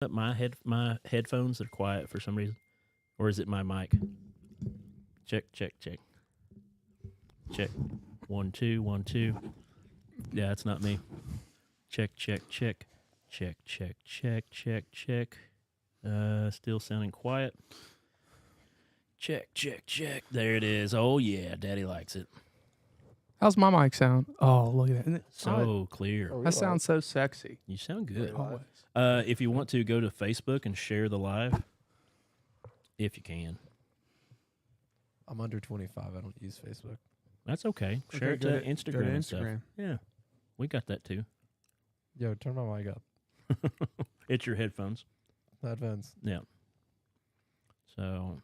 My headphones are quiet for some reason, or is it my mic? Check. 1 2 1 2. Yeah, it's not me. Check. Still sounding quiet. Check. There it is. Oh yeah, Daddy likes it. How's my mic sound? Oh, look at that. So clear. That sounds so sexy. You sound good. Always. If you want to, go to Facebook and share the live, if you can. I'm under 25. I don't use Facebook. That's okay. Share it to Instagram and stuff. Yeah, we got that too. Yo, turn my mic up. It's your headphones. Headphones. Yeah. So,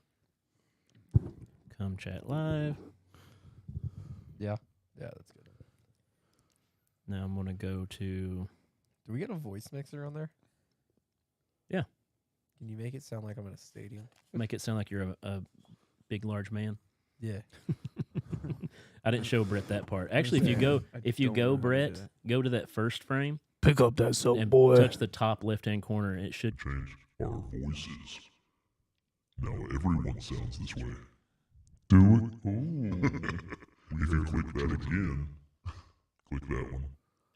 come chat live. Yeah, that's good. Now I'm going to go to... Do we get a voice mixer on there? Yeah. Can you make it sound like I'm in a stadium? Make it sound like you're a big, large man. Yeah. I didn't show Brett that part. Actually, if you go, Brett, go to that first frame. Pick up that soap, and boy. Touch the top left-hand corner. It should change our voices. Now everyone sounds this way. Do it. If you click that again, click that one.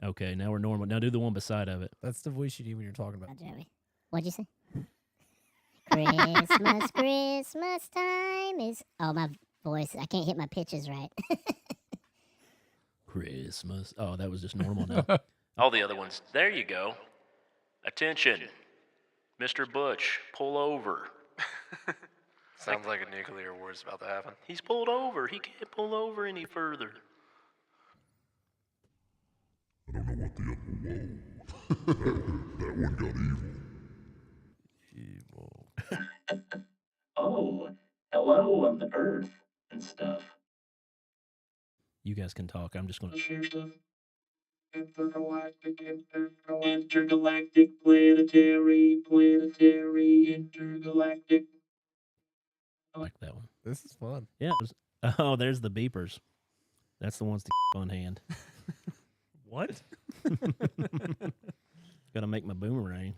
Okay, now we're normal. Now do the one beside of it. That's the voice you need when you're talking about. Joey. What'd you say? Christmas time is... Oh, my voice. I can't hit my pitches right. Christmas. Oh, that was just normal now. All the other ones. There you go. Attention. Mr. Butch, pull over. Sounds like a nuclear war's about to happen. He's pulled over. He can't pull over any further. I don't know what the whoa. that one got evil. Oh, hello on the Earth and stuff. You guys can talk. I'm just going to share stuff. Intergalactic, planetary, intergalactic. I like that one. This is fun. Yeah. Oh, there's the beepers. That's the ones to keep on hand. What? Got to make my boomerang.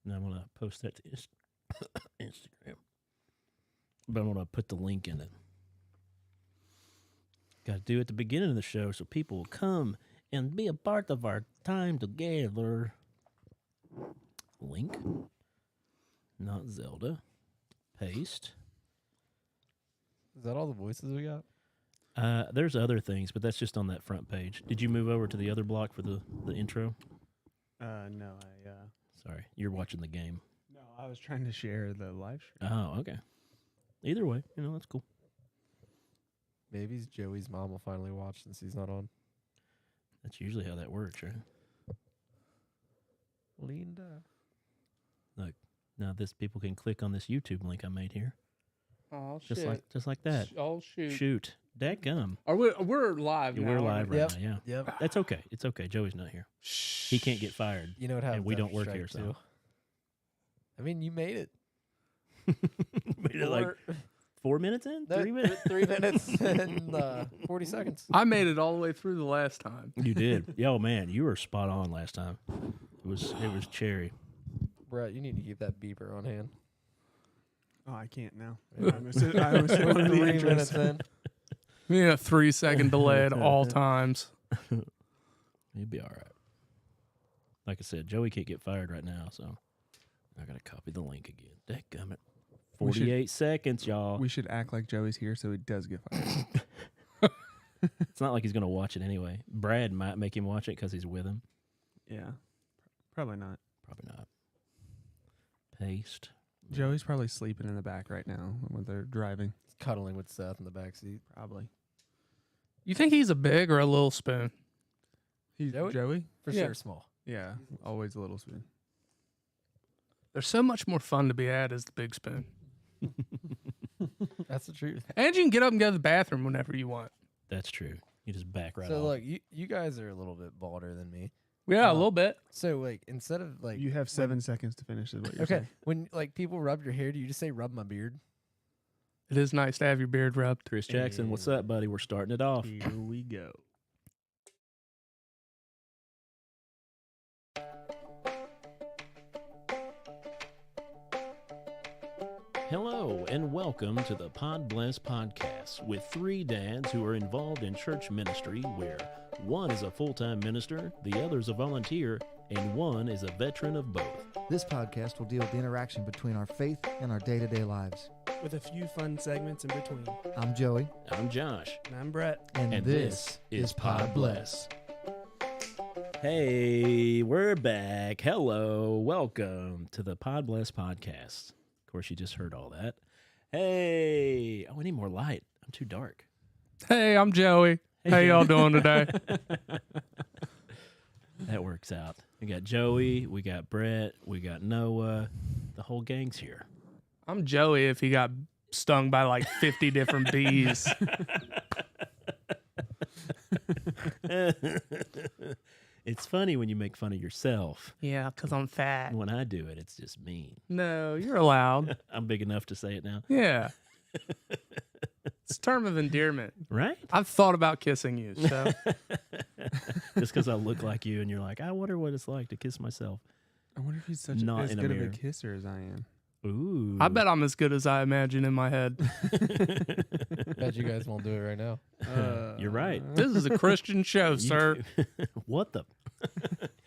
Now I'm going to post that to Instagram. But I'm going to put the link in it. Got to do it at the beginning of the show so people will come and be a part of our time together. Link. Not Zelda. Paste. Is that all the voices we got? There's other things, but that's just on that front page. Did you move over to the other block for the intro? No, Sorry, you're watching the game. No, I was trying to share the live stream. Oh, okay. Either way, that's cool. Maybe Joey's mom will finally watch since he's not on. That's usually how that works, right? Linda. Look, now people can click on this YouTube link I made here. Oh, just shit. Just like that. Oh, shoot. Shoot. Dadgum. We're live now. We're live right Yep. now, yeah. Yep. That's okay. It's okay. Joey's not here. Shh. He can't get fired. You know what happens? And we don't work strike here, so. too. I mean, you made it. Made it like 4 minutes in? 3 minutes? 3 minutes and 40 seconds. I made it all the way through the last time. You did. Yo, man, you were spot on last time. It was cherry. Brett, you need to keep that beeper on hand. Oh, I can't now. Yeah. I was putting 3 the minutes in. We need a 3-second delay at all times. You'd be all right. Like I said, Joey can't get fired right now, so I got to copy the link again. Dadgummit. 48 seconds, y'all. We should act like Joey's here so he does get fired. It's not like he's going to watch it anyway. Brad might make him watch it because he's with him. Yeah. Probably not. Probably not. Paste. Joey's probably sleeping in the back right now when they're driving. He's cuddling with Seth in the backseat. Probably. You think he's a big or a little spoon? He's Joey? Joey? For Yeah. sure, small. Yeah. Always a little spoon. There's so much more fun to be had as the big spoon. That's the truth. And you can get up and go to the bathroom whenever you want. That's true. You just back right So, off. look, you guys are a little bit balder than me. Yeah, a little bit. So, like, instead of, like... You have 7 seconds to finish is what you're Okay, saying. when, like, people rub your hair, do you just say rub my beard? It is nice to have your beard rubbed. Chris Jackson, what's up, buddy? We're starting it off. Here we go. Hello, and welcome to the Podbless podcast with three dads who are involved in church ministry where one is a full-time minister, the other is a volunteer, and one is a veteran of both. This podcast will deal with the interaction between our faith and our day-to-day lives. With a few fun segments in between. I'm Joey. I'm Josh. And I'm Brett. And this is Podbless. Hey, we're back. Hello, welcome to the Podbless podcast. Of course, you just heard all that. Hey, I need more light. I'm too dark. Hey, I'm Joey. How y'all doing today? That works out. We got Joey, we got Brett, we got Noah. The whole gang's here. I'm Joey if he got stung by like 50 different bees. It's funny when you make fun of yourself. Yeah, because I'm fat. When I do it, it's just mean. No, you're allowed. I'm big enough to say it now. Yeah. It's a term of endearment. Right? I've thought about kissing you, so. Just because I look like you and you're like, I wonder what it's like to kiss myself. I wonder if he's such Not as in a good of a mirror. kisser as I am. Ooh. I bet I'm as good as I imagine in my head. Bet you guys won't do it right now. You're right. This is a Christian show, sir. What the?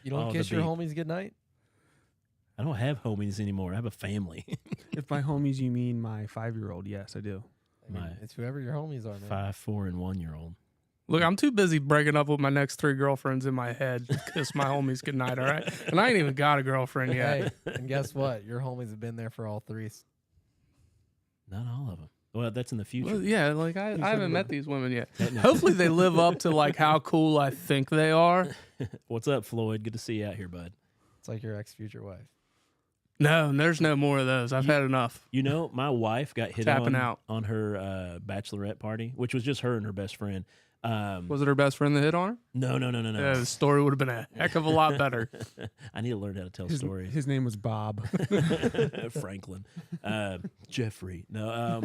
You don't Oh, kiss the your beat. homies goodnight? I don't have homies anymore. I have a family. If by homies you mean my 5-year-old, yes, I do. I mean, My- it's whoever your homies are, man. 5, 4, and 1-year-old. Look, I'm too busy breaking up with my next 3 girlfriends in my head to kiss my homies goodnight, all right? And I ain't even got a girlfriend yet. Hey, and guess what? Your homies have been there for all three. Not all of them. Well, that's in the future. Well, yeah, like I haven't met these women yet. Technically. Hopefully they live up to like how cool I think they are. What's up, Floyd? Good to see you out here, bud. It's like your ex-future wife. No, there's no more of those. I've had enough. You know, my wife got hit Tapping out. on her bachelorette party, which was just her and her best friend. Was it her best friend that hit on her? No. Yeah, the story would have been a heck of a lot better. I need to learn how to tell His, stories. his name was Bob. Franklin. Jeffrey. No.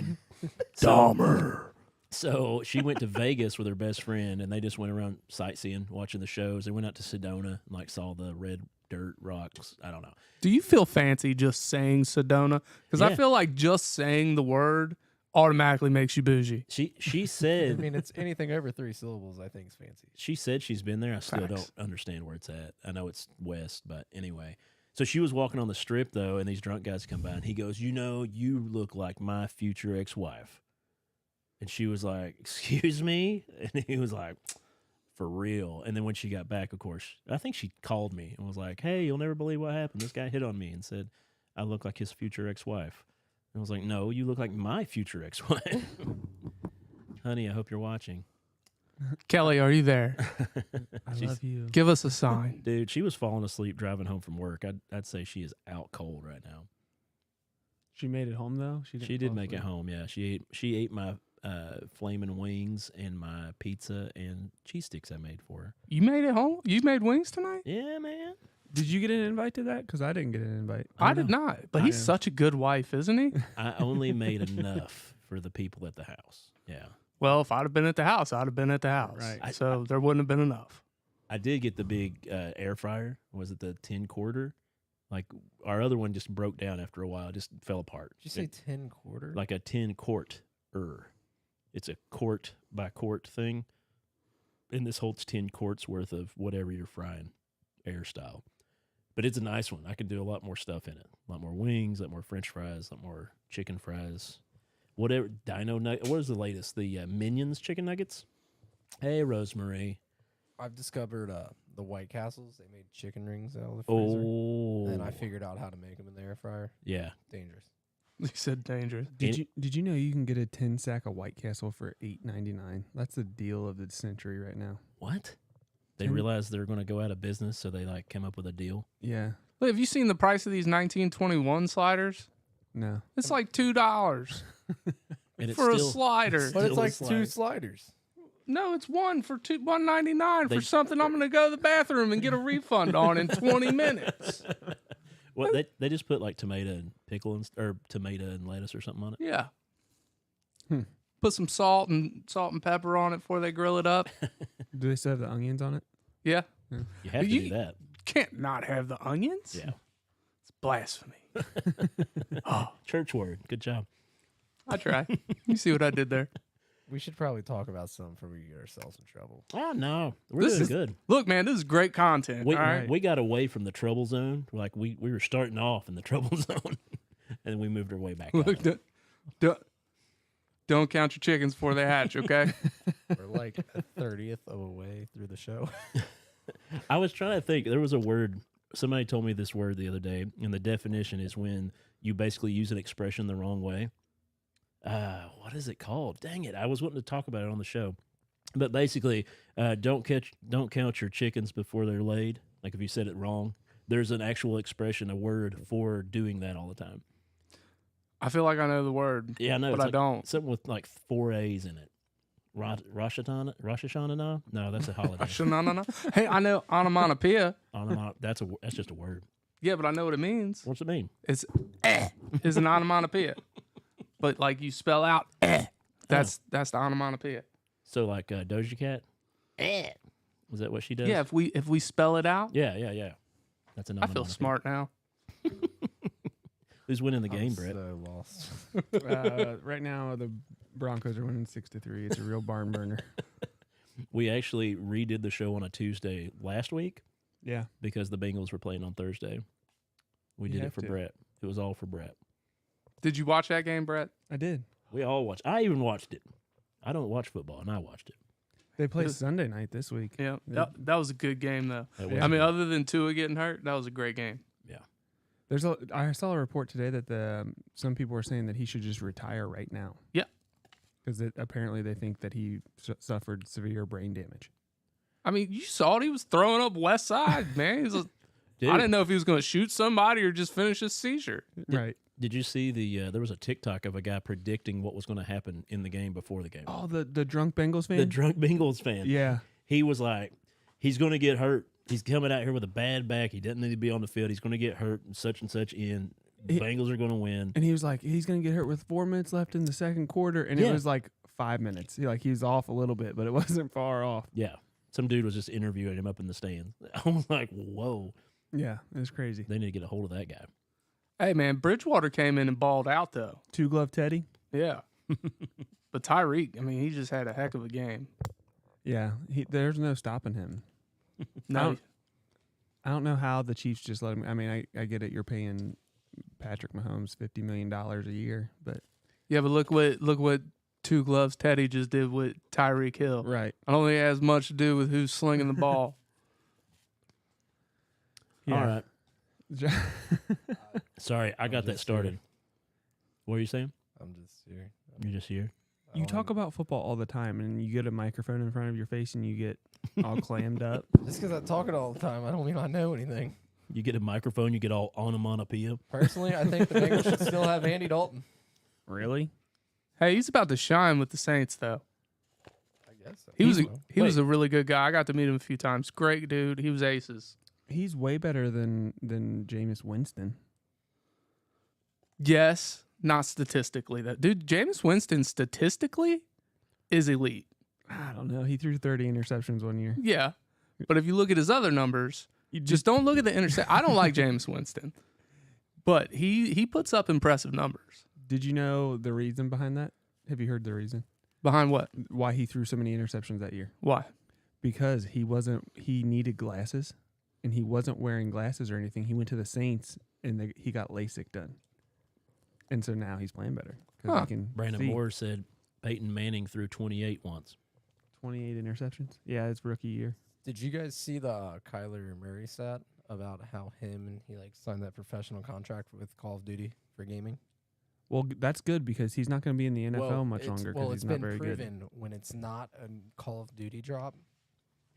Dahmer. So she went to Vegas with her best friend, and they just went around sightseeing, watching the shows. They went out to Sedona and like saw the red dirt rocks. I don't know. Do you feel fancy just saying Sedona? Because I Yeah. feel like just saying the word automatically makes you bougie. She I said mean, it's anything over 3 syllables, I think, is fancy. she said she's been there. I still Facts. don't understand where it's at. I know it's west, but anyway. So she was walking on the strip though, and these drunk guys come by, and he goes, "You know, you look like my future ex-wife." And she was like, "Excuse me?" And he was like, "For real." And then when she got back, of course, I think she called me and was like, "Hey, you'll never believe what happened. This guy hit on me and said I look like his future ex-wife." And I was like, "No, you look like my future ex-wife." Honey, I hope you're watching. Kelly, are you there? I She's- love you. Give us a sign. Dude, she was falling asleep driving home from work. I'd say she is out cold right now. She made it home though. She She did make it home. Yeah, she ate my flaming wings and my pizza and cheese sticks I made for her. You made it home? You made wings tonight? Yeah, man. Did you get an invite to that? Because I didn't get an invite. I did not. But he's I- such a good wife, isn't he? I only made enough for the people at the house. Yeah, Well, if I'd have been at the house, I'd have been at the house. Right. So there wouldn't have been enough. I did get the big air fryer. Was it the 10-quarter? Like our other one just broke down after a while. It just fell apart. Did you say 10 quarter? Like a 10-quart. It's a quart by quart thing. And this holds 10 quarts worth of whatever you're frying, air style. But it's a nice one. I can do a lot more stuff in it. A lot more wings, a lot more French fries, a lot more chicken fries. Whatever. Dino nugget. What is the latest? The Minions chicken nuggets? Hey, Rosemary. I've discovered the White Castles. They made chicken rings out of the freezer. Oh. And I figured out how to make them in the air fryer. Yeah. Dangerous. He said dangerous. Did you know you can get a 10 sack of White Castle for $8.99? That's the deal of the century right now. What? They 10 realized they're going to go out of business, so they like came up with a deal. Yeah. Look, have you seen the price of these 1921 sliders? No. It's like $2 And it's for a still, slider. But it's Still a like slider. 2 sliders. No, it's one for $1.99 They- for something I'm going to go to the bathroom and get a refund on in 20 minutes. Well, they just put like tomato and pickle or tomato and lettuce or something on it. Yeah. Hmm. Put some salt and pepper on it before they grill it up. Do they still have the onions on it? Yeah. You have to do that. Can't not have the onions. Yeah. It's blasphemy. Church word. Good job. I try. You see what I did there? We should probably talk about something before we get ourselves in trouble. Oh, no. We're This doing is- good. Look, man, this is great content. We, all right. we got away from the trouble zone. Like, we were starting off in the trouble zone, and then we moved our way back Look, out. don't count your chickens before they hatch, okay? We're like a 30th of a way through the show. I was trying to think. There was a word. Somebody told me this word the other day, and the definition is when you basically use an expression the wrong way. What is it called? Dang it. I was wanting to talk about it on the show. But basically, don't count your chickens before they're laid. Like if you said it wrong, there's an actual expression, a word for doing that all the time. I feel like I know the word. Yeah, I know. But it's I like don't. Something with like 4 A's in it. Rosh Hashanah? No, that's a holiday. No. Hey, I know onomatopoeia. That's just a word. Yeah, but I know what it means. What's it mean? It's is an onomatopoeia. But like you spell out that's the onomatopoeia. So like Doja Cat? Is that what she does? Yeah, if we spell it out. Yeah. That's an I feel smart now. Who's winning the game, Brett? So lost. Right now, the Broncos are winning 6-3. It's a real barn burner. We actually redid the show on a Tuesday last week Yeah. because the Bengals were playing on Thursday. We You did it have for to. Brett. It was all for Brett. Did you watch that game, Brett? I did. We all watched. I even watched it. I don't watch football, and I watched it. They play Sunday night this week. Yeah, that was a good game though. That was I mean, good. other than Tua getting hurt, that was a great game. I saw a report today that some people were saying that he should just retire right now. Yeah. Because apparently they think that he suffered severe brain damage. I mean, you saw it. He was throwing up West Side, man. I Dude, didn't know if he was going to shoot somebody or just finish his seizure. Right. Did you see there was a TikTok of a guy predicting what was going to happen in the game before the game? Oh, the drunk Bengals fan? The drunk Bengals fan. Yeah. He was like, he's going to get hurt. He's coming out here with a bad back. He doesn't need to be on the field. He's going to get hurt and such in. Bengals are going to win. And he was like, he's going to get hurt with 4 minutes left in the second quarter. And it was like 5 minutes. He was off a little bit, but it wasn't far off. Yeah. Some dude was just interviewing him up in the stands. I was like, whoa. Yeah, it was crazy. They need to get a hold of that guy. Hey, man, Bridgewater came in and balled out, though. Two glove Teddy? Yeah. But Tyreek, I mean, he just had a heck of a game. Yeah, there's no stopping him. No, I don't know how the Chiefs just let him. I mean, I get it. You're paying Patrick Mahomes $50 million a year, but yeah, but look what Two Gloves Teddy just did with Tyreek Hill. right. I don't think it has much to do with who's slinging the ball. All right. right. Sorry, I got that just started. here. What are you saying? I'm just here. You're just here? You talk about football all the time, and you get a microphone in front of your face, and you get all clammed up. Just because I talk it all the time, I don't mean I know anything. You get a microphone, you get all onomatopoeia. Personally, I think the Bengals should still have Andy Dalton. Really? Hey, he's about to shine with the Saints, though. I guess so. He was a really good guy. I got to meet him a few times. Great dude. He was aces. He's way better than Jameis Winston. Yes, not statistically though. Dude, Jameis Winston statistically is elite. I don't know. He threw 30 interceptions one year. Yeah. But if you look at his other numbers, you just don't look at the intercept. I don't like Jameis Winston. But he puts up impressive numbers. Did you know the reason behind that? Have you heard the reason? Behind what? Why he threw so many interceptions that year? Why? Because he needed glasses, and he wasn't wearing glasses or anything. He went to the Saints, and he got LASIK done. And so now he's playing better. Huh. He can Brandon see. Moore said Peyton Manning threw 28 once. 28 interceptions. Yeah, it's rookie year. Did you guys see the Kyler Murray stat about how he signed that professional contract with Call of Duty for gaming? Well, that's good because he's not going to be in the NFL much it's- longer Well, because it's he's not been very good. proven when it's not a Call of Duty drop,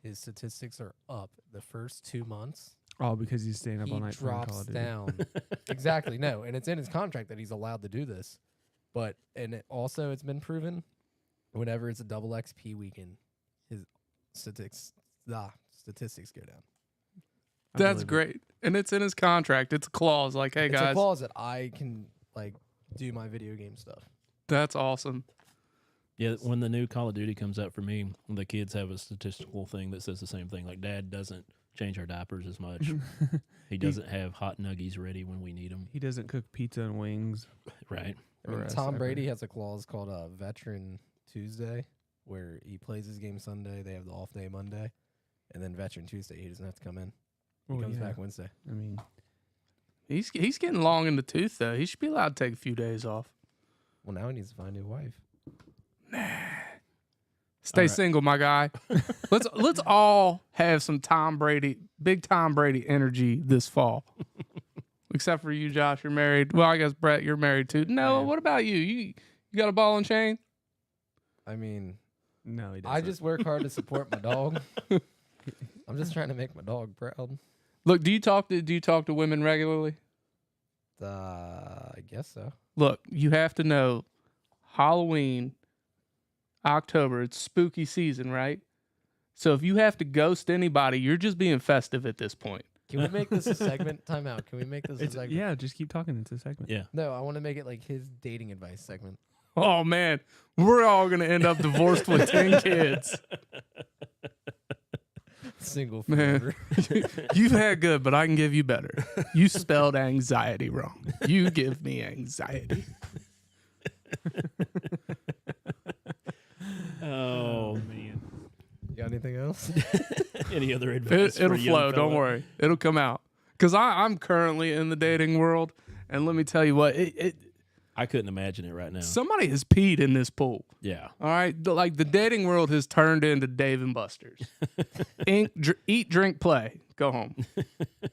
his statistics are up the first 2 months. Oh, because he's staying up He all night playing Call drops of Duty. down. Exactly. No, and it's in his contract that he's allowed to do this. But it's been proven whenever it's a double XP weekend, his statistics go down. I That's believe it. great. And it's in his contract. It's a clause like, hey, It's a guys, clause that I can do my video game stuff. that's awesome. Yeah, when the new Call of Duty comes out for me, the kids have a statistical thing that says the same thing. Like, Dad doesn't change our diapers as much. He doesn't have hot nuggies ready when we need them. He doesn't cook pizza and wings. Right. I mean, or Tom soccer. Brady has a clause called Veteran Tuesday, where he plays his game Sunday. They have the off day Monday, and then Veteran Tuesday he doesn't have to come in. He Well, comes yeah. back Wednesday. I mean, He's getting long in the tooth though. He should be allowed to take a few days off. Well, now he needs to find a new wife. Stay right. single, my guy. let's all have some big Tom Brady energy this fall. Except for you, Josh. You're married. Well, I guess Brett, you're married too. No, what about you? You got a ball and chain? I mean, no, he doesn't. I just work hard to support my dog. I'm just trying to make my dog proud. Look, do you talk to women regularly? I guess so. Look, you have to know Halloween, October, it's spooky season, right? So if you have to ghost anybody, you're just being festive at this point. Can we make this a segment? Time out. Can we make this a It's, segment? yeah, just keep talking. It's a segment. Yeah. No, I want to make it like his dating advice segment. Oh man, we're all gonna end up divorced with 10 kids. Single Man. forever. You've had good, but I can give you better. You spelled anxiety wrong. You give me anxiety. Oh man. You got anything else? Any other advice? It'll for a young flow. Don't fella? worry. It'll come out. Because I'm currently in the dating world, and let me tell you what, I couldn't imagine it right now. somebody has peed in this pool. Yeah. All right, like the dating world has turned into Dave and Buster's. Eat, drink, play. Go home.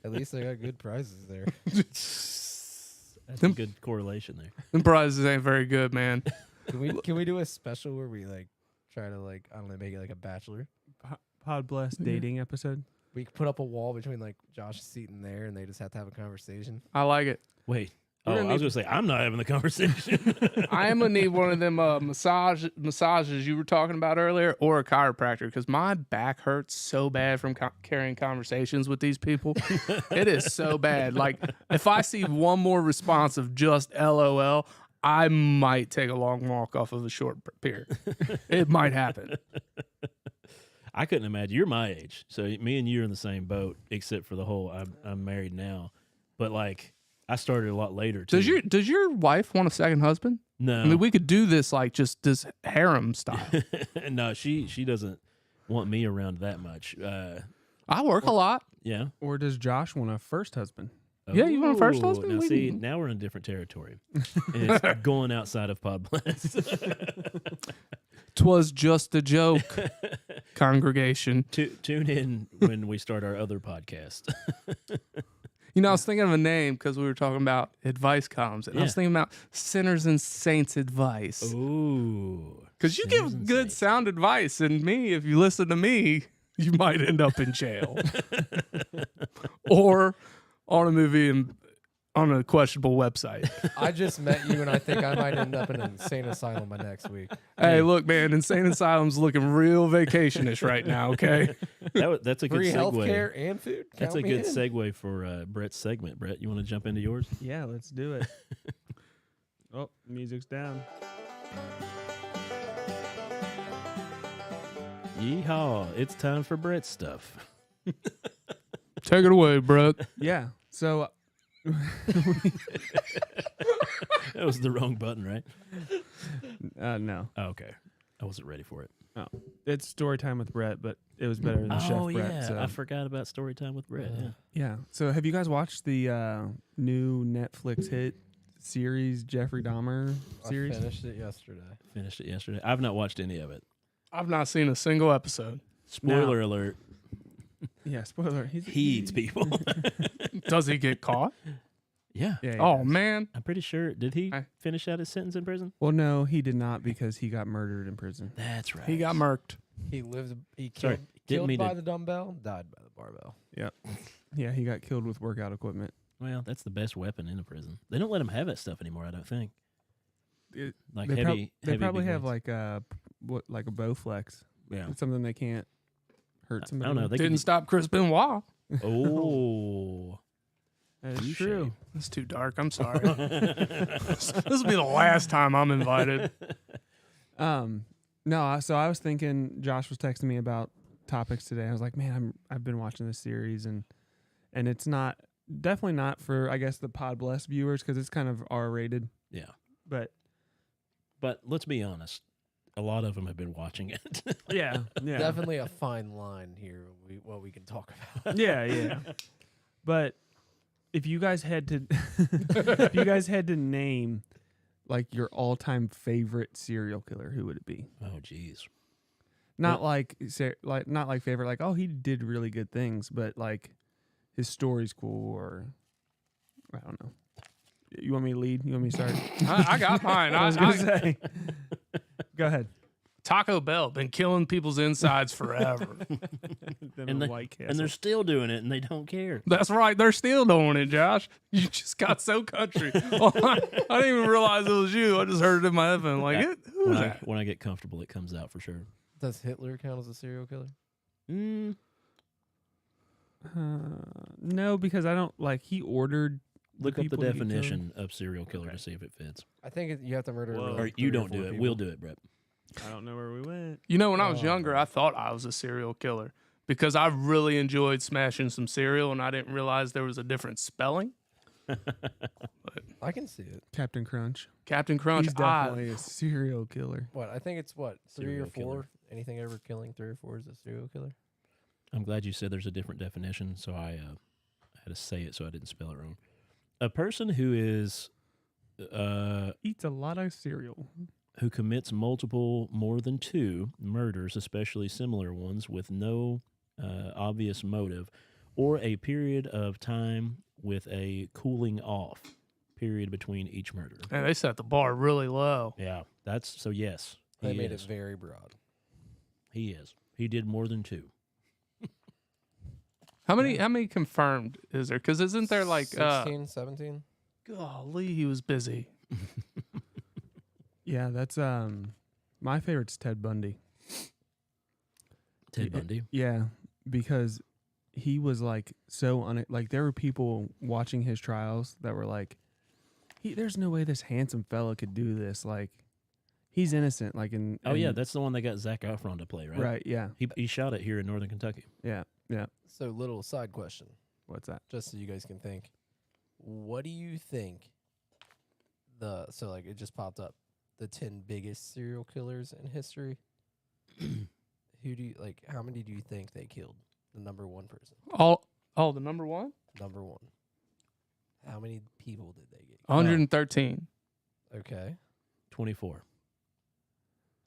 At least I got good prizes there. That's a good correlation there. Them prizes ain't very good, man. Can we do a special where we like try to like I don't know make it like a bachelor? Podbless dating episode. We could put up a wall between like Josh's seat and there, and they just have to have a conversation. I like it. Wait. We're Oh, gonna I was need- going to say, I'm not having the conversation. I am gonna need one of them massages you were talking about earlier, or a chiropractor, because my back hurts so bad from carrying conversations with these people. It is so bad. Like if I see one more response of just LOL, I might take a long walk off of a short pier. It might happen. I couldn't imagine. You're my age. So me and you are in the same boat, except for the whole I'm married now. But like, I started a lot later, too. Does your wife want a second husband? No. I mean, we could do this like just this harem style. No, she doesn't want me around that much. I work a lot. Yeah. Or does Josh want a first husband? Yeah, you want a first Ooh, husband? Now, We see, can- now we're in a different territory. And it's going outside of Podbless. 'Twas just a joke, congregation. Tune in when we start our other podcast. You know, I was thinking of a name because we were talking about advice columns, and I was Yeah. thinking about Sinners and Saints advice. Ooh. Because you Sinners give and good Saints. sound advice, and me, if you listen to me, you might end up in jail or on a movie and on a questionable website. I just met you, and I think I might end up in an insane asylum by next week. Hey, look, man, Insane Asylum's looking real vacationish right now. Okay, That's a good Free segue. health care and food. That's Count a me good in. segue for Brett's segment. Brett, you want to jump into yours? Yeah, let's do it. Oh, music's down. Yeehaw. It's time for Brett's stuff. take it away, Brett. Yeah. So That was the wrong button, right? no, Oh, okay. I wasn't ready for it. it's story time with Brett, but it was better than Chef Oh, Brett. yeah. So. I forgot about story time with Brett. Yeah. Yeah. So have you guys watched the new Netflix hit series, Jeffrey Dahmer series? I finished it yesterday. Finished it yesterday. I've not watched any of it. I've not seen a single episode. Spoiler alert. Yeah, spoiler. He eats people. Does he get caught? Yeah. Yeah, he Oh does. man, I'm pretty sure. Did he I- finish out his sentence in prison? Well, no, he did not because he got murdered in prison. That's right. he got murked. He lived. He Sorry, killed, didn't killed mean by to- the dumbbell, died by the barbell. Yeah, he got killed with workout equipment. Well, that's the best weapon in a prison. They don't let him have that stuff anymore, I don't think. It- Like they heavy. they heavy probably big have weights. like a Bowflex. Yeah. It's something they can't hurt I somebody. don't know. with. They Didn't could, stop Chris Benoit. oh. That is Touche. true. That's too dark. I'm sorry. This will be the last time I'm invited. No, so I was thinking. Josh was texting me about topics today. I was like, man, I've been watching this series, and it's definitely not for, I guess, the Podbless viewers because it's kind of R-rated. Yeah. But let's be honest. A lot of them have been watching it. yeah. Definitely a fine line here. What we can talk about. Yeah. But if you guys had to name like your all-time favorite serial killer, who would it be? Oh, geez. Not like favorite, like, oh, he did really good things, but like his story's cool, or I don't know. You want me to lead? You want me to start? I got mine. I was gonna say. Go ahead. Taco Bell been killing people's insides forever. And they're still doing it, and they don't care. That's right. They're still doing it, Josh. You just got so country. Oh, I didn't even realize it was you. I just heard it in my headphone. Like, who's that? When I get comfortable, it comes out for sure. Does Hitler count as a serial killer? No, because I don't like. He ordered. Look up the people to get definition of serial killer to see if it fits. I think you have to murder. Whoa. Like Or you 3 don't 4 do it. people. We'll do it, Brett. I don't know where we went. You know, when I was younger, I thought I was a serial killer because I really enjoyed smashing some cereal, and I didn't realize there was a different spelling. I can see it. Captain Crunch. Captain Crunch. He's definitely a serial killer. What? I think it's 3 Serial or 4. killer. Anything over killing 3 or 4 is a serial killer. I'm glad you said there's a different definition, so I had to say it so I didn't spell it wrong. A person who is Eats a lot of cereal. who commits more than 2 murders, especially similar ones, with no obvious motive, or a period of time with a cooling off period between each murder. And they set the bar really low. Yeah, that's so. Yes, They he made is. it very broad. He is. He did more than 2. How many confirmed is there? Because isn't there like 16, 17? golly, he was busy. Yeah, that's my favorite's Ted Bundy. Ted Bundy. Yeah, because he was like like there were people watching his trials that were like, there's no way this handsome fella could do this. Like, he's innocent. Like Oh yeah, that's the one they got Zac Efron to play, right? right. Yeah, He shot it here in Northern Kentucky. yeah. So, little side question, What's that? just so you guys can think. What do you think it just popped up, the 10 biggest serial killers in history? Who do you, how many do you think they killed? The number 1 person. The number one? Number 1. How many people did they get? 113. Okay. 24.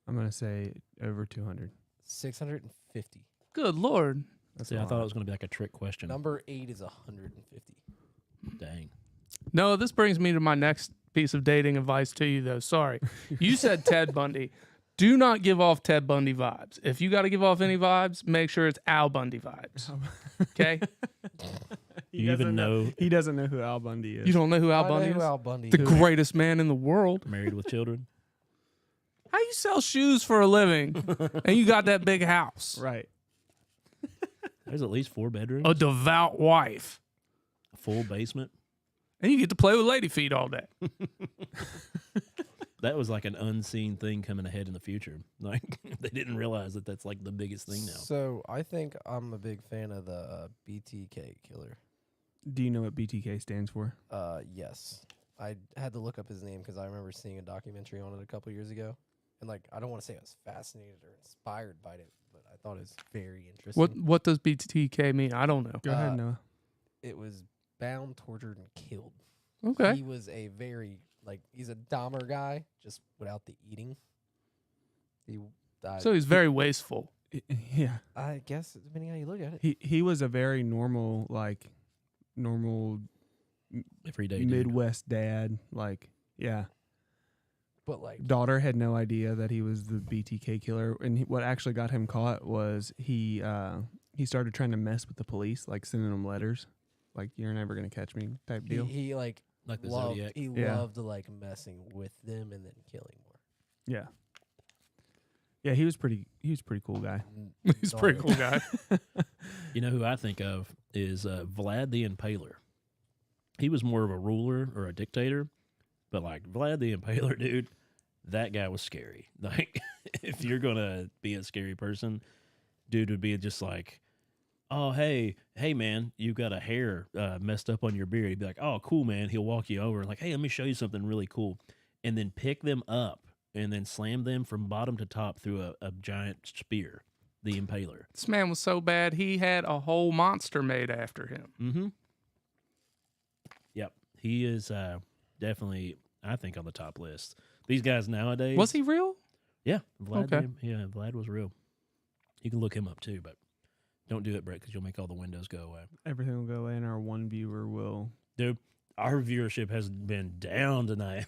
I'm gonna say over 200. 650. Good Lord. That's See, a I thought lot. it was going to be like a trick question. Number 8 is 150. Dang. No, this brings me to my next piece of dating advice to you, though. Sorry. You said Ted Bundy. Do not give off Ted Bundy vibes. If you got to give off any vibes, make sure it's Al Bundy vibes. Okay? You even know He doesn't know who Al Bundy is. You don't know who Al I know Bundy who is? Al Bundy The is. greatest man in the world. Married with Children? How you sell shoes for a living and you got that big house? Right. There's at least 4 bedrooms, A devout wife. a full basement. And you get to play with lady feet all day. That was like an unseen thing coming ahead in the future. Like they didn't realize that that's like the biggest thing now. So, I think I'm a big fan of the Btk Killer. Do you know what BTK stands for? Yes. I had to look up his name because I remember seeing a documentary on it a couple years ago. And, I don't want to say I was fascinated or inspired by it, but I thought it was very interesting. What does BTK mean? I don't know. Go ahead, Noah. It was bound, tortured, and killed. Okay. He was a very, he's a Dahmer guy, just without the eating. So he's very wasteful. Yeah. I guess, depending how you look at it. He was a very normal Everyday dude. Midwest dad. Yeah. But, Daughter had no idea that he was the BTK killer, and what actually got him caught was he started trying to mess with the police, sending them letters, you're never gonna catch me type deal. He Like the loved, Zodiac. he Yeah. loved messing with them and then killing more. Yeah. Yeah, he was pretty cool guy. He's a pretty cool guy. You know who I think of is Vlad the Impaler. He was more of a ruler or a dictator, but Vlad the Impaler, dude, that guy was scary. If you're gonna be a scary person, dude would be just like, oh, hey, man, you got a hair messed up on your beard. He'd be like, oh, cool, man. He'll walk you over and like, hey, let me show you something really cool. And then pick them up and then slam them from bottom to top through a giant spear, the impaler. This man was so bad, he had a whole monster made after him. Mm-hmm. Yep. He is definitely, I think, on the top list. These guys nowadays. Was he real? Yeah. Vlad, Okay. Yeah, Vlad was real. You can look him up too, but don't do it, Brett, because you'll make all the windows go away. Everything will go away, and our one viewer will. Dude, our viewership has been down tonight.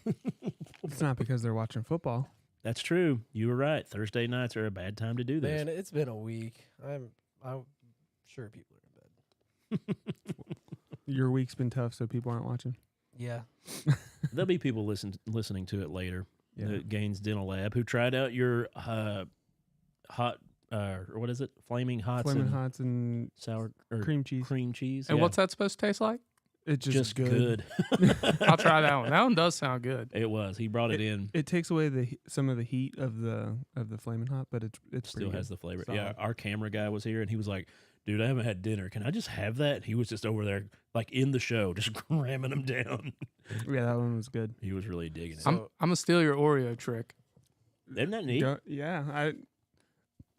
It's not because they're watching football. That's true. You were right. Thursday nights are a bad time to do this. Man, it's been a week. I'm sure people are in bed. Your week's been tough, so people aren't watching. Yeah. There'll be people listening to it later. Yeah. The Gaines Dental Lab who tried out your hot or what is it? Flaming Hots Flaming and Hots and sour or cream cheese. Cream cheese. And Yeah. what's that supposed to taste like? It's Just good. I'll try that one. That one does sound good. It was. He brought it in. It takes away some of the heat of the Flaming Hot, but it's Still pretty has good. the flavor. Solid. Yeah, our camera guy was here and he was like, dude, I haven't had dinner. Can I just have that? He was just over there, like in the show, just ramming them down. Yeah, that one was good. He was really digging it. I'm gonna steal your Oreo trick. Isn't that neat? Yeah,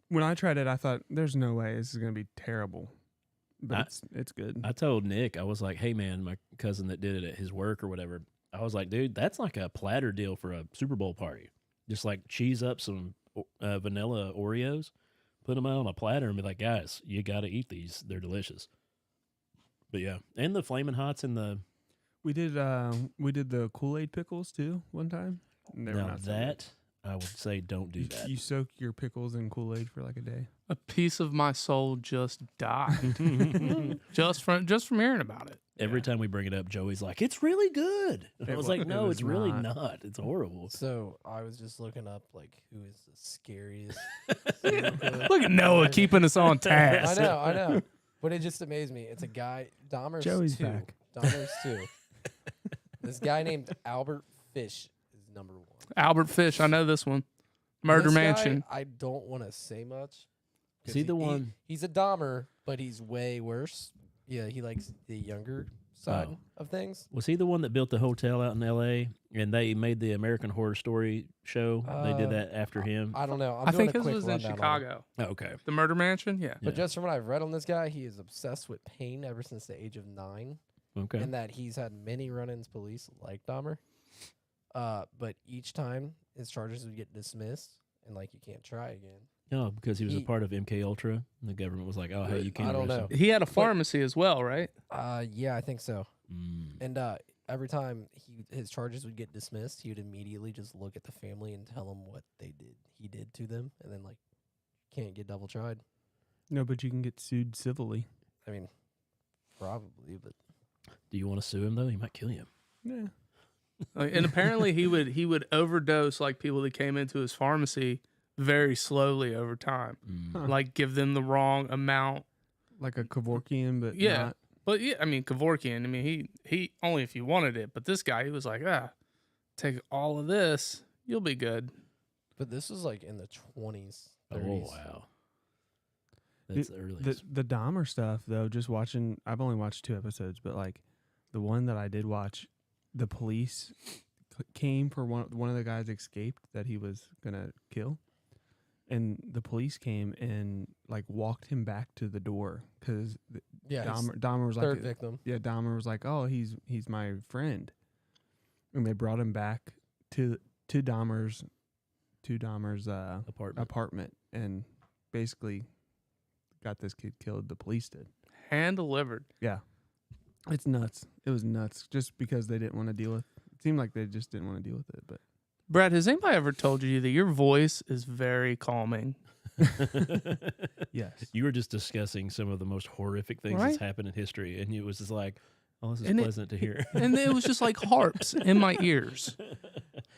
when I tried it, I thought there's no way this is gonna be terrible, but it's good. I told Nick, I was like, hey, man, my cousin that did it at his work or whatever, I was like, dude, that's like a platter deal for a Super Bowl party. Just like cheese up some vanilla Oreos, put them out on a platter and be like, guys, you got to eat these. They're delicious. But yeah, and the Flamin' Hots and the... We did the Kool-Aid pickles too one time. And they were Now not so that, I would say don't do that. You soak your pickles in Kool-Aid for like a day. A piece of my soul just died just from hearing about it. Every time we bring it up, Joey's like, it's really good. And I was like, no, was it's really not. not. It's horrible. So I was just looking up like who is the scariest. serial killer. Look at Noah keeping us on task. I know. But it just amazed me. It's a guy, Dahmer's Joey's 2. back. Dahmer's 2. This guy named Albert Fish is number 1. Albert Fish, I know this one. Murder This guy, Mansion. I don't want to say much. Is 'cause he the one? He's a Dahmer, but he's way worse. Yeah, he likes the younger side of things. Was he the one that built the hotel out in L.A. and they made the American Horror Story show? They did that after him. I don't know. I doing think a his quick was in rundown on it. Chicago. Oh, okay. The Murder Mansion? Yeah. But just from what I've read on this guy, he is obsessed with pain ever since the age of 9. Okay. And that he's had many run-ins police like Dahmer. But each time his charges would get dismissed and like you can't try again. No, because he was a part of MK Ultra, and the government was like, "Oh, hey, you can't." I don't arrest know. him. He had a pharmacy as well, right? Yeah, I think so. Mm. And every time his charges would get dismissed, he would immediately just look at the family and tell them what he did to them, and then like can't get double tried. No, but you can get sued civilly. I mean, probably, but Do you want to sue him though? He might kill you. Yeah. And apparently he would overdose like people that came into his pharmacy very slowly over time. Mm. Like give them the wrong amount. Like a Kevorkian, but Yeah. not. But yeah, I mean Kevorkian, I mean he only if you wanted it, but this guy he was like, take all of this, you'll be good. But this was like in the 20s, 30s. Oh wow, that's early. The Dahmer stuff, though, just watching, I've only watched 2 episodes, but like the one that I did watch, the police came for one of the guys escaped that he was going to kill. And the police came and like walked him back to the door because Yeah, Dahmer was like, third victim. Yeah, Dahmer was like, oh, he's my friend. And they brought him back to Dahmer's apartment and basically got this kid killed. The police did. Hand delivered. Yeah. It's nuts. It was nuts just because they didn't want to deal with it. Seemed like they just didn't want to deal with it. But Brad, has anybody ever told you that your voice is very calming? yes. You were just discussing some of the most horrific things Right? that's happened in history, and it was just like, oh, this is And pleasant to hear. And it was just like harps in my ears.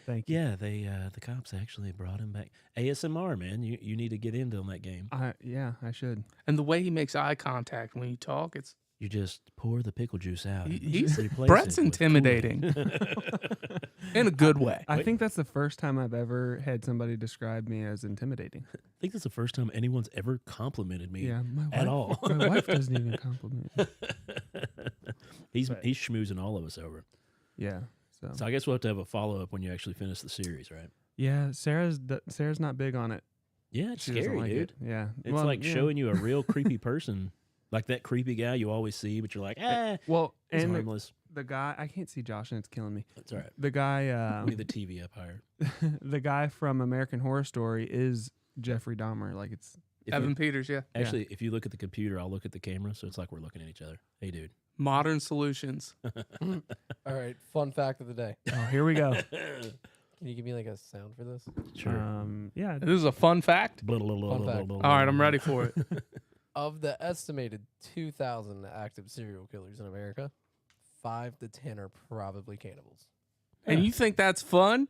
Thank you. Yeah, they the cops actually brought him back. ASMR, man, you need to get into on that game. Yeah, I should. And the way he makes eye contact when you talk, it's You just pour the pickle juice out. and He's replace Brett's it with intimidating Kool-Aid. in a good way. I think that's the first time I've ever had somebody describe me as intimidating. I think that's the first time anyone's ever complimented me Yeah, my at wife, all. my wife doesn't even compliment me. He's schmoozing all of us over. Yeah. So I guess we'll have to have a follow up when you actually finish the series, right? Yeah, Sarah's not big on it. Yeah, it's She doesn't scary, like dude. it. Yeah. It's Well, like yeah. showing you a real creepy person, like that creepy guy you always see, but you're like, Well, he's and harmless. the guy, I can't see Josh and it's killing me. That's all right. The guy, Let me the TV up higher. the guy from American Horror Story is Jeffrey Dahmer. Like it's Evan Peters, yeah. Actually, if you look at the computer, I'll look at the camera, so it's like we're looking at each other. Hey, dude. Modern solutions. All right, fun fact of the day. oh, here we go. Can you give me like a sound for this? Sure. Yeah. This is a fun fact. Fun fact. All right, I'm ready for it. Of the estimated 2,000 active serial killers in America, 5 to 10 are probably cannibals. And you think that's fun?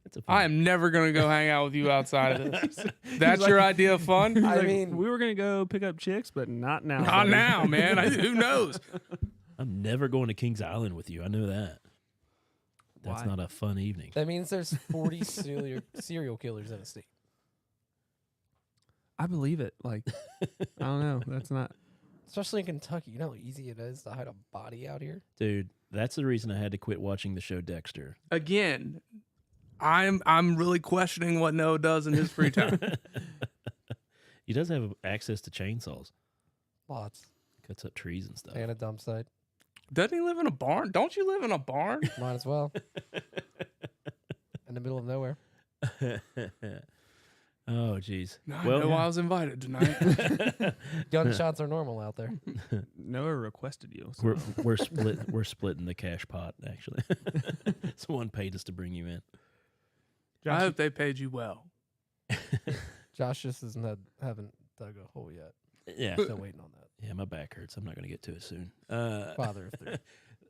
That's a I am never going to go hang out with you outside of this. That's like- your idea of fun? I Like, mean, we were gonna go pick up chicks, but not now. Not buddy. now, man. Who knows? I'm never going to Kings Island with you. I know that. That's Why? not a fun evening. that means there's 40 serial killers in a state. I believe it. Like, I don't know. That's not. Especially in Kentucky. You know how easy it is to hide a body out here? Dude, that's the reason I had to quit watching the show Dexter. Again, I'm really questioning what Noah does in his free time. He does have access to chainsaws. Lots. Cuts up trees and stuff. And a dump site. Doesn't he live in a barn? Don't you live in a barn? Might as well. In the middle of nowhere. Oh, jeez. I know why I was invited tonight. Gunshots are normal out there. Noah requested you. So. We're splitting the cash pot, actually. Someone paid us to bring you in. I hope they paid you well. Josh just haven't dug a hole yet. Yeah. Still waiting on that. Yeah, my back hurts. I'm not going to get to it soon. Father of 3.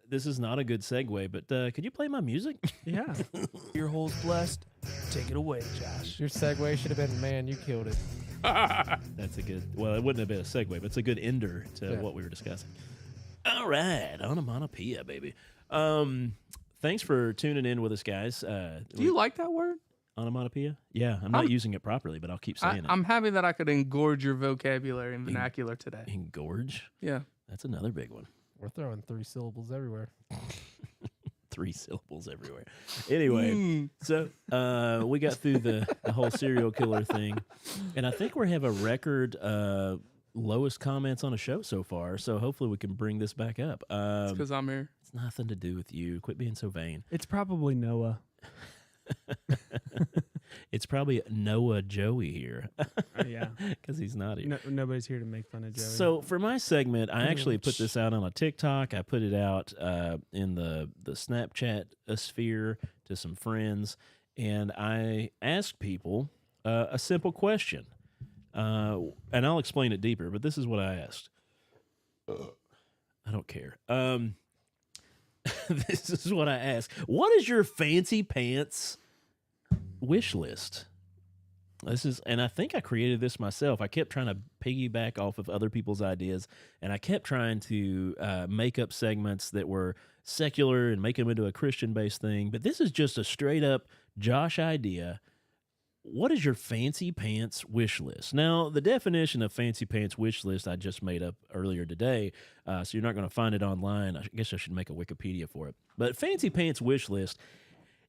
This is not a good segue, but could you play my music? Yeah. Your hole's blessed. Take it away, Josh. Your segue should have been, man, you killed it. That's a good, well, it wouldn't have been a segue, but it's a good ender to what we were discussing. All right, onomatopoeia, baby. Thanks for tuning in with us, guys. Do you like that word? Onomatopoeia? Yeah, I'm not using it properly, but I'll keep saying it. I'm happy that I could engorge your vocabulary and vernacular today. Engorge? Yeah. That's another big one. We're throwing 3 syllables everywhere. 3 syllables everywhere. Anyway, so we got through the whole serial killer thing, and I think we have a record lowest comments on a show so far, so hopefully we can bring this back up. It's because I'm here. It's nothing to do with you. Quit being so vain. It's probably Noah. It's probably Noah Joey here. Yeah. Because he's not here. No, nobody's here to make fun of Joey. So for my segment, I actually put this out on a TikTok. I put it out in the Snapchat sphere to some friends, and I asked people a simple question. And I'll explain it deeper, but this is what I asked. I don't care. This is what I asked. What is your fancy pants wish list? And I think I created this myself. I kept trying to piggyback off of other people's ideas, and I kept trying to make up segments that were secular and make them into a Christian-based thing. But this is just a straight-up Josh idea. What is your fancy pants wish list? Now, the definition of fancy pants wish list I just made up earlier today, so you're not going to find it online. I guess I should make a Wikipedia for it. But fancy pants wish list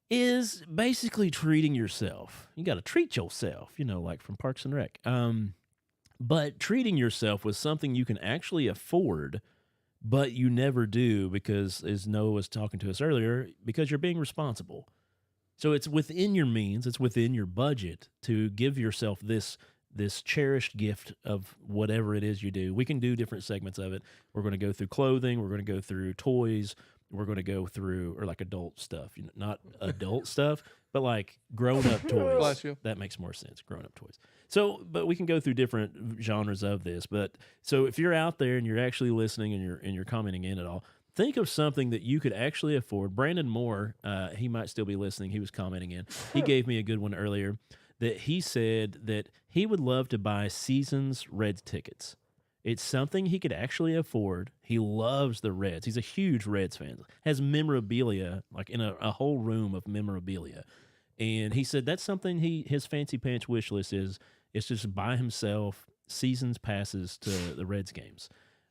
is basically treating yourself. You got to treat yourself, like from Parks and Rec. But treating yourself with something you can actually afford, but you never do because, as Noah was talking to us earlier, because you're being responsible. So it's within your means, it's within your budget to give yourself this cherished gift of whatever it is you do. We can do different segments of it. We're going to go through clothing. We're going to go through toys. We're going to go through, or like adult stuff, not adult stuff, but like grown-up toys. Bless you. That makes more sense, grown-up toys. So, but we can go through different genres of this. But so if you're out there and you're actually listening and you're commenting in at all, think of something that you could actually afford. Brandon Moore, he might still be listening. He was commenting in. He gave me a good one earlier that he said that he would love to buy seasons red tickets. It's something he could actually afford. He loves the Reds. He's a huge Reds fan. Has memorabilia, like in a whole room of memorabilia. And he said that's something his fancy pants wish list is. It's just buy himself seasons passes to the Reds games.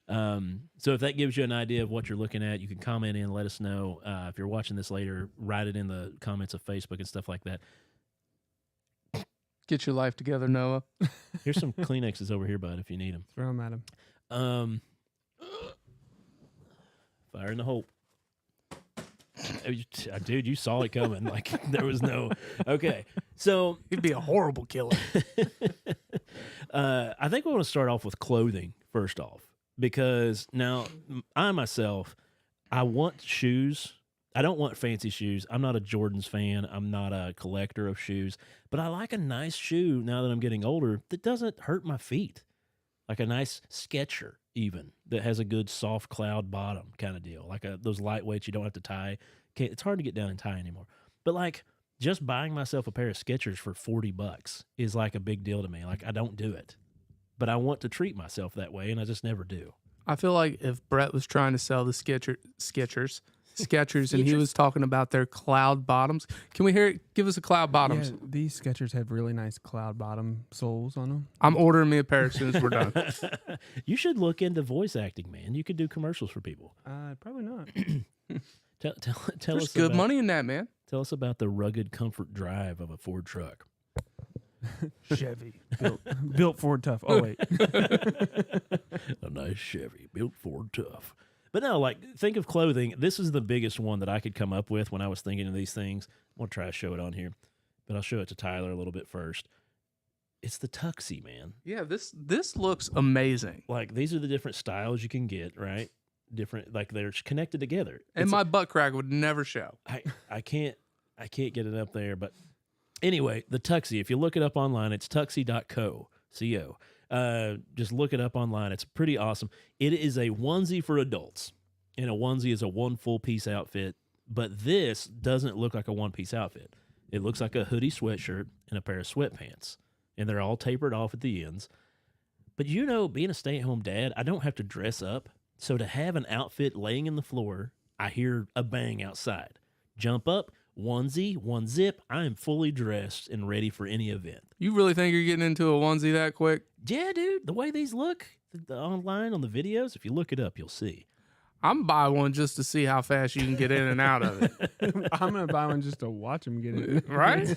So if that gives you an idea of what you're looking at, you can comment in, let us know. If you're watching this later, write it in the comments of Facebook and stuff like that. Get your life together, Noah. Here's some Kleenexes over here, bud, if you need them. Throw them at him. Fire in the hole. Dude, you saw it coming. Like, there was no... Okay, so... He'd be a horrible killer. I think we want to start off with clothing, first off. Because now, I myself, I want shoes. I don't want fancy shoes. I'm not a Jordans fan. I'm not a collector of shoes. But I like a nice shoe now that I'm getting older that doesn't hurt my feet. Like a nice Sketcher, even, that has a good soft cloud bottom kind of deal. Like those lightweights you don't have to tie. It's hard to get down and tie anymore. But like just buying myself a pair of Skechers for $40 is like a big deal to me. Like I don't do it. But I want to treat myself that way, and I just never do. I feel like if Brett was trying to sell the Skechers, and he was talking about their cloud bottoms. Can we hear it? Give us a cloud bottoms. Yeah, these Skechers have really nice cloud bottom soles on them. I'm ordering me a pair as soon as we're done. You should look into voice acting, man. You could do commercials for people. Probably not. Tell There's us good about, money in that, man. Tell us about the rugged comfort drive of a Ford truck. Chevy. Built Ford tough. Oh, wait. A nice Chevy, built Ford tough. But no, like, think of clothing. This is the biggest one that I could come up with when I was thinking of these things. I'm going to try to show it on here, but I'll show it to Tyler a little bit first. It's the tuxie, man. Yeah, this looks amazing. Like, these are the different styles you can get, right? Different, like, they're connected together. And my butt crack would never show. I can't get it up there, but anyway, the tuxie, if you look it up online, it's tuxie.co, C-O. Just look it up online. It's pretty awesome. It is a onesie for adults, and a onesie is a one full piece outfit, but this doesn't look like a one piece outfit. It looks like a hoodie sweatshirt and a pair of sweatpants, and they're all tapered off at the ends. But you know, being a stay-at-home dad, I don't have to dress up, so to have an outfit laying in the floor, I hear a bang outside. Jump up, onesie, one zip, I am fully dressed and ready for any event. You really think you're getting into a onesie that quick? Yeah, dude. The way these look online on the videos, if you look it up, you'll see. I'm buy one just to see how fast you can get in and out of it. I'm going to buy one just to watch them get it. Right?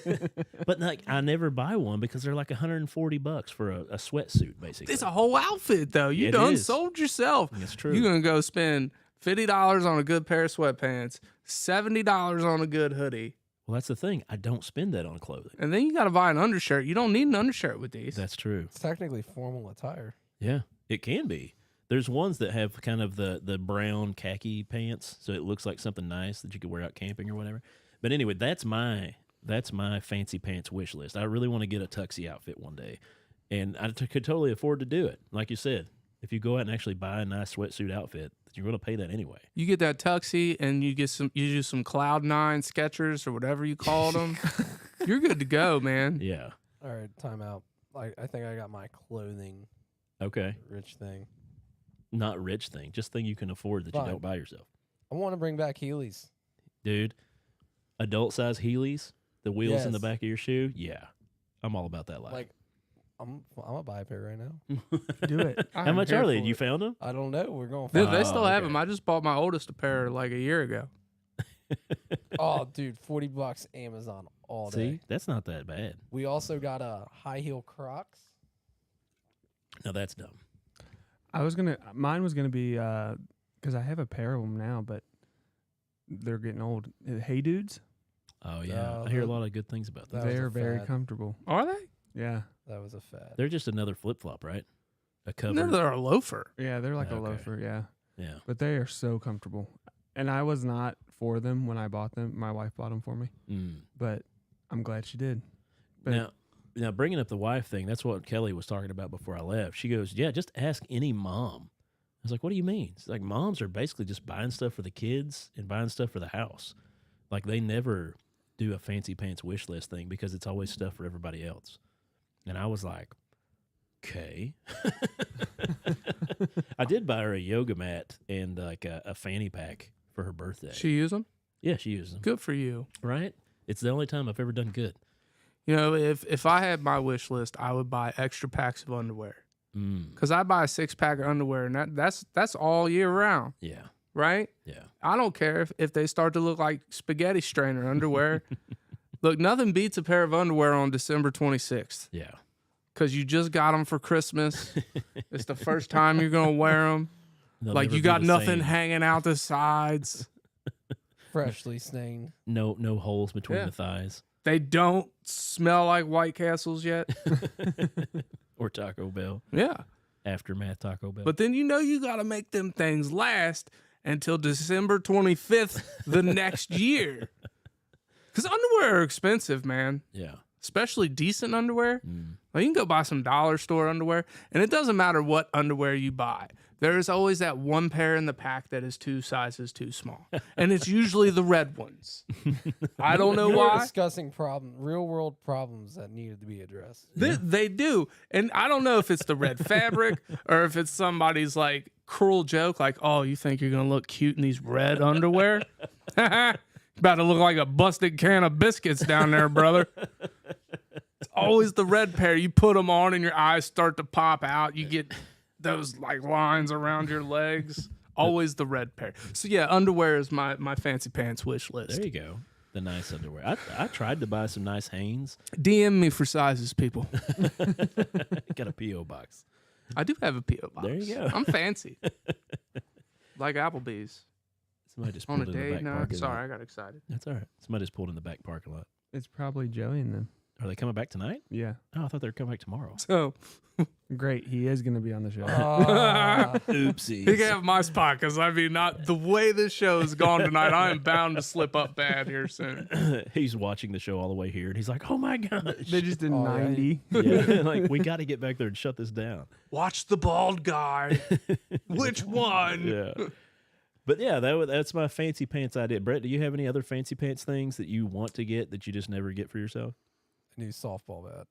But like, I never buy one because they're like $140 for a sweatsuit, basically. It's a whole outfit, though. You It done is. sold yourself. It's true. You're going to go spend $50 on a good pair of sweatpants, $70 on a good hoodie. Well, that's the thing. I don't spend that on clothing. And then you got to buy an undershirt. You don't need an undershirt with these. That's true. It's technically formal attire. Yeah, it can be. There's ones that have kind of the brown khaki pants, so it looks like something nice that you could wear out camping or whatever. But anyway, that's my fancy pants wish list. I really want to get a tuxie outfit one day, and I could totally afford to do it. Like you said, if you go out and actually buy a nice sweatsuit outfit, you're going to pay that anyway. You get that tuxie and you do some Cloud 9 Skechers or whatever you called them. You're good to go, man. Yeah. All right, time out. I think I got my clothing Okay. rich thing. Not rich thing, just thing you can afford that Fine. you don't buy yourself. I want to bring back Heelys. Dude, adult size Heelys, the wheels in the Yes. back of your shoe, yeah. I'm all about that life. Like, I'm gonna buy a pair right now. Do it. How much are they? You found them? I don't know. We're going. They still have okay. them. I just bought my oldest a pair like a year ago. Oh, dude, $40 Amazon all day. See, that's not that bad. We also got high heel Crocs. No, that's dumb. Mine was gonna be, because I have a pair of them now, but they're getting old. Hey Dudes, Oh, yeah. No, I hear a that- lot of good things about them. That was a they're very fad. comfortable. Are they? Yeah. That was a fad. They're just another flip flop, right? A cover. No, they're a loafer. Yeah, they're like a Okay. loafer, yeah. Yeah. But they are so comfortable. And I was not for them when I bought them. My wife bought them for me, Mm. but I'm glad she did. But Now, bringing up the wife thing, that's what Kelly was talking about before I left. She goes, yeah, just ask any mom. I was like, what do you mean? It's like moms are basically just buying stuff for the kids and buying stuff for the house. Like they never do a fancy pants wish list thing because it's always stuff for everybody else. And I was like, okay. I did buy her a yoga mat and like a fanny pack for her birthday. She use them? Yeah, she uses them. Good for you. Right? It's the only time I've ever done good. You know, if I had my wish list, I would buy extra packs of underwear. Mm. Because I buy a 6-pack of underwear, and that's all year round, Yeah. right? Yeah. I don't care if they start to look like spaghetti strainer underwear. Look, nothing beats a pair of underwear on December 26th. Yeah. Because you just got them for Christmas. It's the first time you're going to wear them. They'll Like, never you be got the nothing same. hanging out the sides. Freshly stained. No holes between Yeah. the thighs. They don't smell like White Castles yet. Or Taco Bell. Yeah. Aftermath Taco Bell. But then you know you got to make them things last until December 25th the next year. Because underwear are expensive, man. yeah. Especially decent underwear. Mm. Like, you can go buy some dollar store underwear, and it doesn't matter what underwear you buy. There is always that one pair in the pack that is 2 sizes too small, and it's usually the red ones. I don't know We're why. discussing real world problems that needed to be addressed. They do, and I don't know if it's the red fabric or if it's somebody's like cruel joke, like, "Oh, you think you're gonna look cute in these red underwear? About to look like a busted can of biscuits down there, brother." It's always the red pair. You put them on, and your eyes start to pop out. You get those like lines around your legs. Always the red pair. So yeah, underwear is my fancy pants wish list. There you go. The nice underwear. I tried to buy some nice Hanes. DM me for sizes, people. Got a P.O. box. I do have a P.O. box. There you go. I'm fancy. Like Applebee's. Somebody just On pulled a in the date back night. parking Sorry, lot. I got excited. That's all right. Somebody just pulled in the back parking lot. It's probably Joey and them. Are they coming back tonight? Yeah. Oh, I thought they were coming back tomorrow. So Great. He is going to be on the show. Oopsie. he can have my spot because I mean, not the way this show is gone tonight. I am bound to slip up bad here soon. He's watching the show all the way here, and he's like, "Oh my gosh!" They just did Oh, yeah. 90. Yeah, like we got to get back there and shut this down. Watch the bald guy. Which one? Yeah. But yeah, that's my fancy pants idea. Brett, do you have any other fancy pants things that you want to get that you just never get for yourself? A new softball bat.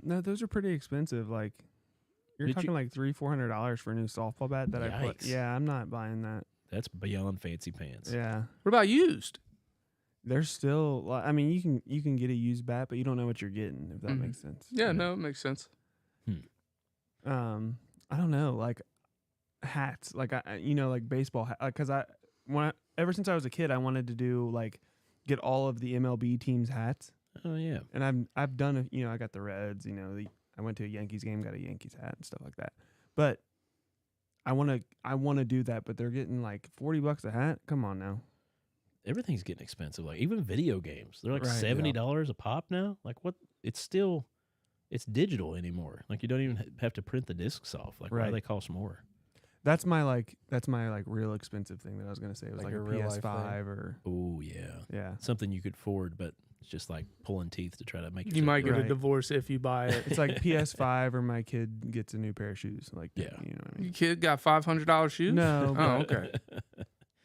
No, those are pretty expensive. Like, you're Did talking you- like $300-400 for a new softball bat that I put. Yikes. Yeah, I'm not buying that. That's beyond fancy pants. Yeah. What about used? There's still, I mean, you can get a used bat, but you don't know what you're getting, if that Mhm. makes sense. Yeah, no, it makes sense. I don't know, like hats, like like baseball hat, because ever since I was a kid, I wanted to do like get all of the MLB teams' hats, Oh yeah. and I've done I got the Reds, I went to a Yankees game, got a Yankees hat and stuff like that, but I want to do that, but they're getting like $40 a hat. Come on now. Everything's getting expensive. Like even video games, they're like Right, $70 a pop now. Like what? It's digital anymore. Like you don't even have to print the discs off. Like why do Right. they cost more? That's my real expensive thing that I was gonna say. It was Like like, a a real life PS5 or Oh yeah. yeah. Something you could afford, but it's just like pulling teeth to try to make. You yourself might do get it. a divorce if you buy it. It's like PS5 or my kid gets a new pair of shoes. Like Yeah. you know what I mean. Your kid got $500 shoes? No, Oh, but- okay.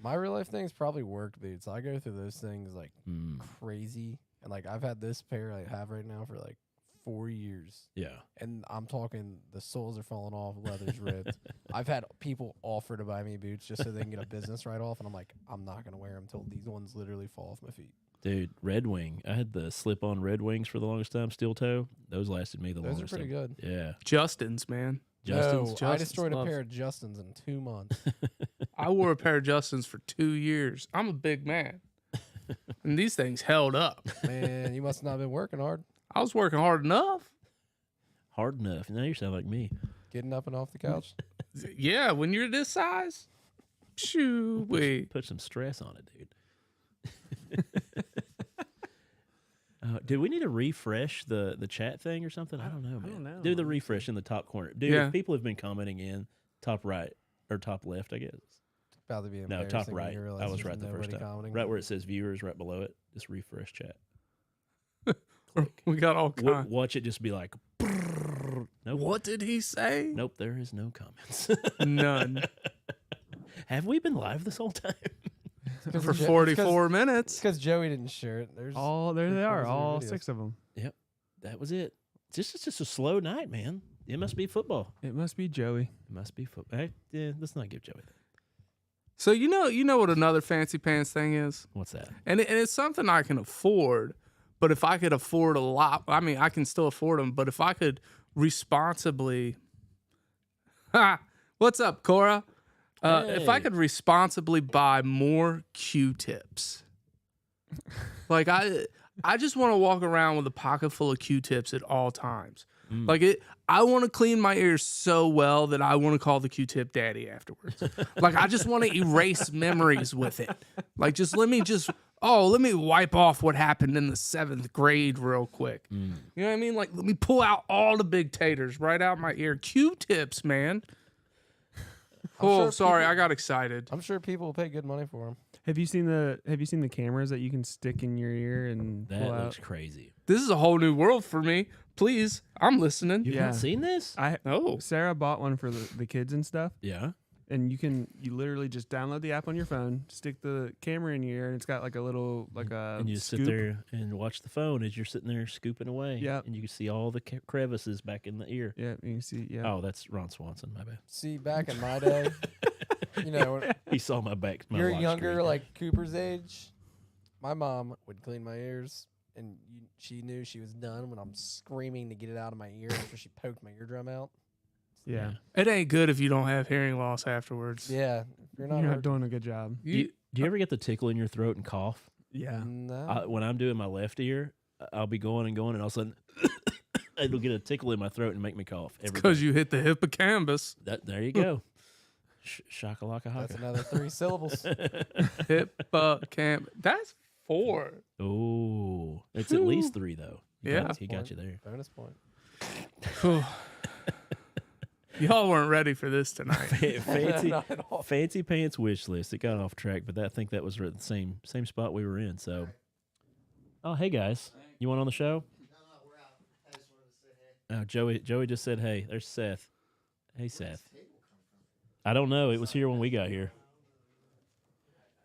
My real life things probably work boots. I go through those things like Mm, crazy. And like I've had this pair I have right now for like 4 years. yeah. And I'm talking the soles are falling off, leather's ripped. I've had people offer to buy me boots just so they can get a business right off, and I'm like, I'm not gonna wear them until these ones literally fall off my feet. Dude, Red Wing. I had the slip-on Red Wings for the longest time, steel toe. Those lasted me the Those are longest. pretty good. Yeah. Justin's, man. Justin's. No, I Justin's destroyed a loves- pair of Justins in 2 months. I wore a pair of Justin's for 2 years. I'm a big man. And these things held up. Man, you must not have been working hard. I was working hard enough. Hard enough. Now you sound like me. Getting up and off the couch. Yeah, when you're this size, shoo wait. Put some stress on it, dude. Do we need to refresh the chat thing or something? I don't know, man. don't know. Do the refresh in the top corner. Dude, Yeah. if people have been commenting in top right or top left, I guess. About to be No, embarrassing top when right. you realize I was there's right the first nobody time. commenting. Right where it says viewers, right below it. Just refresh chat. We got all kinds. Watch it just be like, nope. What did he say? Nope, there is no comments. None. Have we been live this whole time? For 44 minutes. It's because Joey didn't share it. There's All there they are, photos of your all videos. 6 of them. That was it. It's just a slow night, man. It must be football. It must be Joey. It must be football. Hey, yeah, let's not give Joey that. So you know what another fancy pants thing is? What's that? And it's something I can afford, but if I could afford a lot, I mean, I can still afford them, but if I could responsibly, what's up, Cora? If I Hey. could responsibly buy more Q-tips, like I just want to walk around with a pocket full of Q-tips at all times. Like I want to clean my ears so well that I want to call the Q-tip daddy afterwards. Like I just want to erase memories with it. Like let me wipe off what happened in the 7th grade real quick. You know what I mean? Like let me pull out all the big taters right out my ear. Q-tips, man. Oh, sure sorry, people- I got excited. I'm sure people will pay good money for them. Have you seen the cameras that you can stick in your ear and That pull looks out? crazy. This is a whole new world for me. Please, I'm listening. You've Yeah. not seen this? Oh, Sarah bought one for the kids and stuff, Yeah. and you literally just download the app on your phone, stick the camera in your ear, and it's got like a little And you just sit scoop. there and watch the phone as you're sitting there scooping away. Yep. And you can see all the crevices back in the ear. Yeah, you can see. Yeah. Oh, that's Ron Swanson. My bad. See, back in my day, you know, when He saw my back. My you're lock younger, screen. like Cooper's age, my mom would clean my ears, and she knew she was done when I'm screaming to get it out of my ear after she poked my eardrum out. Yeah. it ain't good if you don't have hearing loss afterwards. Yeah, if you're not, You're not hurt- doing a good job. Do you ever get the tickle in your throat and cough? Yeah. No. When I'm doing my left ear, I'll be going, and all of a sudden, it'll get a tickle in my throat and make me cough. Because you hit the hippocampus. There you go. Shakalaka That's haka. another 3 syllables. Hippocampus. That's 4. Oh, it's at least 3 though. Yeah. He got you there. Bonus point. Whew. Y'all weren't ready for this tonight. fancy, Not at all. fancy pants wish list. It got off track, but I think that was the same spot we were in. So, oh hey guys, you want on the show? Oh, Joey just said hey. There's Seth. Hey Seth. I don't know. It was here when we got here.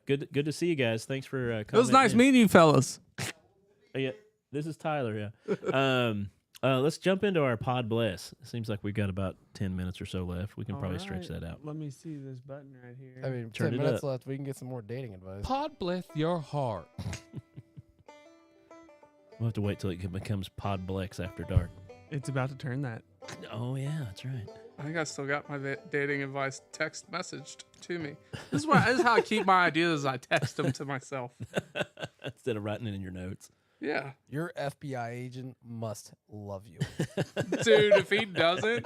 Good to see you guys. Thanks for coming. It was nice meeting you, fellas. Yeah, this is Tyler. Yeah. Let's jump into our Podbless. It seems like we've got about 10 minutes or so left. We can probably stretch that out. Let me see this button right here. I mean, Turn 10 it minutes up. left. We can get some more dating advice. Podbless your heart. We'll have to wait till it becomes Podblex after dark. It's about to turn that. Oh yeah, that's right. I think I still got my dating advice text messaged to me. This is how I keep my ideas. I text them to myself. Instead of writing it in your notes. Yeah. Your FBI agent must love you. Dude, if he doesn't,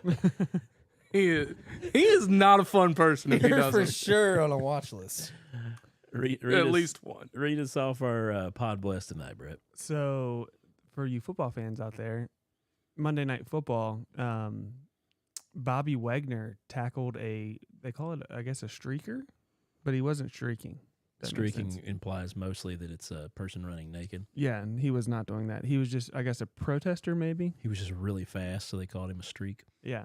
he is not a fun person if he You're for doesn't. sure on a watch list. Read At us, least one. read us off our Podbless tonight, Brett. So, for you football fans out there, Monday Night Football, Bobby Wagner tackled they call it, I guess, a streaker, but he wasn't streaking. That makes sense. Streaking implies mostly that it's a person running naked. Yeah, and he was not doing that. He was just, I guess, a protester maybe. He was just really fast, so they called him a streak. Yeah.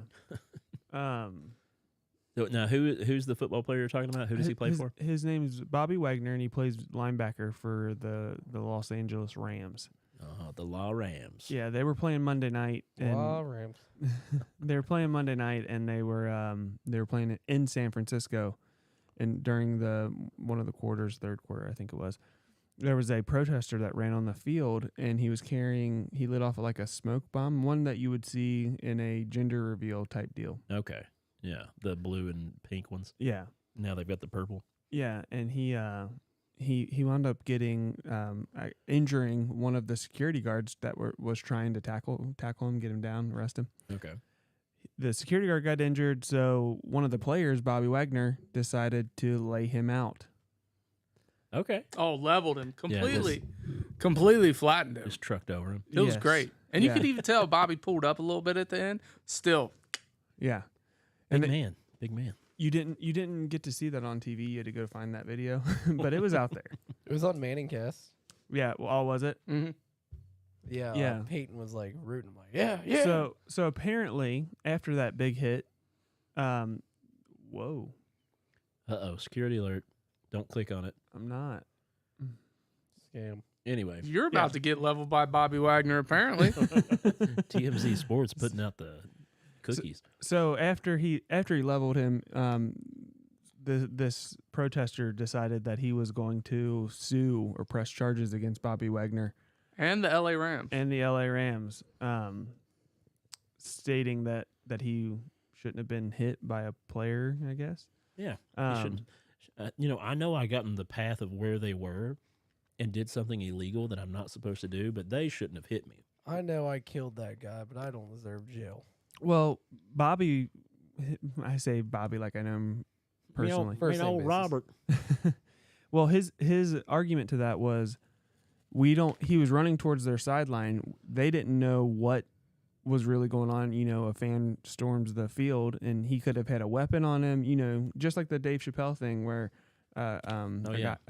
So now, who's the football player you're talking about? Who does he play his, for? His name is Bobby Wagner, and he plays linebacker for the Los Angeles Rams. The La Rams. Yeah, they were playing Monday night, and Wow, Rams. they were playing Monday night, and they were playing it in San Francisco, and during one of the quarters, third quarter, I think it was, there was a protester that ran on the field, and he lit off like a smoke bomb, one that you would see in a gender reveal type deal. Okay. Yeah, the blue and pink ones. Yeah, Now they've got the purple. yeah, and he wound up getting injuring one of the security guards that was trying to tackle him, get him down, arrest him. Okay. The security guard got injured, so one of the players, Bobby Wagner, decided to lay him out. Okay. Oh, leveled him Yeah, completely flattened him. Just trucked over him. It was Yes. great, and you Yeah. could even tell Bobby pulled up a little bit at the end. Still, Yeah, Big and man. Big man. you didn't get to see that on TV. You had to go find that video, but it was out there. It was on Manning Cast. Yeah, well, was it? Yeah. Yeah. Peyton was like rooting. I'm like, yeah. So apparently after that big hit, whoa, Security alert. Don't click on it. I'm not. Scam. Anyway, you're about to get leveled by Bobby Wagner, apparently. TMZ Sports putting out the cookies. So after he leveled him, this protester decided that he was going to sue or press charges against Bobby Wagner And the LA Rams. stating that he shouldn't have been hit by a player, I guess. Yeah. He shouldn't. I know I got in the path of where they were and did something illegal that I'm not supposed to do, but they shouldn't have hit me. I know I killed that guy, but I don't deserve jail. Well, Bobby, I say Bobby like I know him personally. First name basis. Robert. Well, his argument to that was he was running towards their sideline. They didn't know what was really going on. A fan storms the field and he could have had a weapon on him, just like the Dave Chappelle thing where a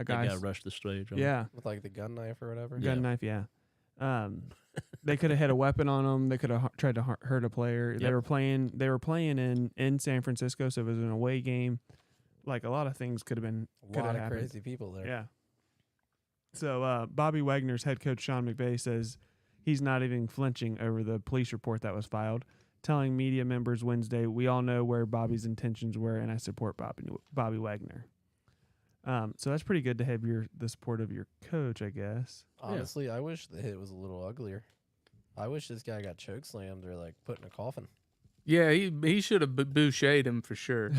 guy rushed the stage. Yeah. With like the gun knife or whatever. Gun knife, yeah. They could have had a weapon on them. They could have tried to hurt a player. They were playing in San Francisco, so it was an away game. Like a lot of things could have A lot of happened. crazy people there. Yeah. So Bobby Wagner's head coach Sean McVay says he's not even flinching over the police report that was filed, telling media members Wednesday, "We all know where Bobby's intentions were, and I support Bobby Wagner." So that's pretty good to have the support of your coach, I guess. Honestly, I wish the hit was a little uglier. I wish this guy got chokeslammed or like put in a coffin. Yeah, he should have bouchered him for sure.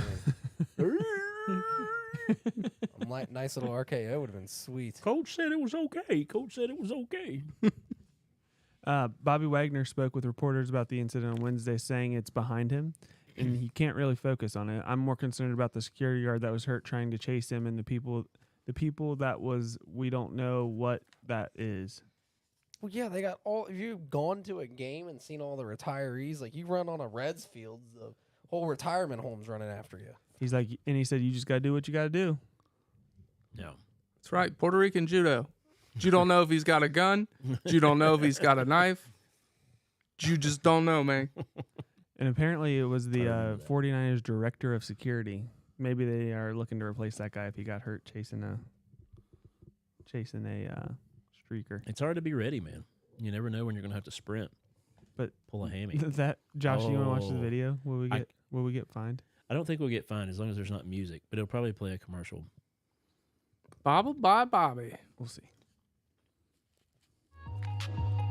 Nice little RKO would have been sweet. Coach said it was okay. Bobby Wagner spoke with reporters about the incident on Wednesday, saying it's behind him, and he can't really focus on it. I'm more concerned about the security guard that was hurt trying to chase him, and the people that was. We don't know what that is. Well, yeah, they got all. If you've gone to a game and seen all the retirees, like you run on a Reds field, the whole retirement home's running after you. He said, you just got to do what you got to do. Yeah. That's right. Puerto Rican judo. You don't know if he's got a gun. You don't know if he's got a knife. You just don't know, man. And apparently it was the 49ers director of security. Maybe they are looking to replace that guy if he got hurt chasing a streaker. It's hard to be ready, man. You never know when you're going to have to sprint. But pull a hammy. Josh, you want to watch the video? Will we get fined? I don't think we'll get fined as long as there's not music, but it'll probably play a commercial. Bobble by Bobby. We'll see.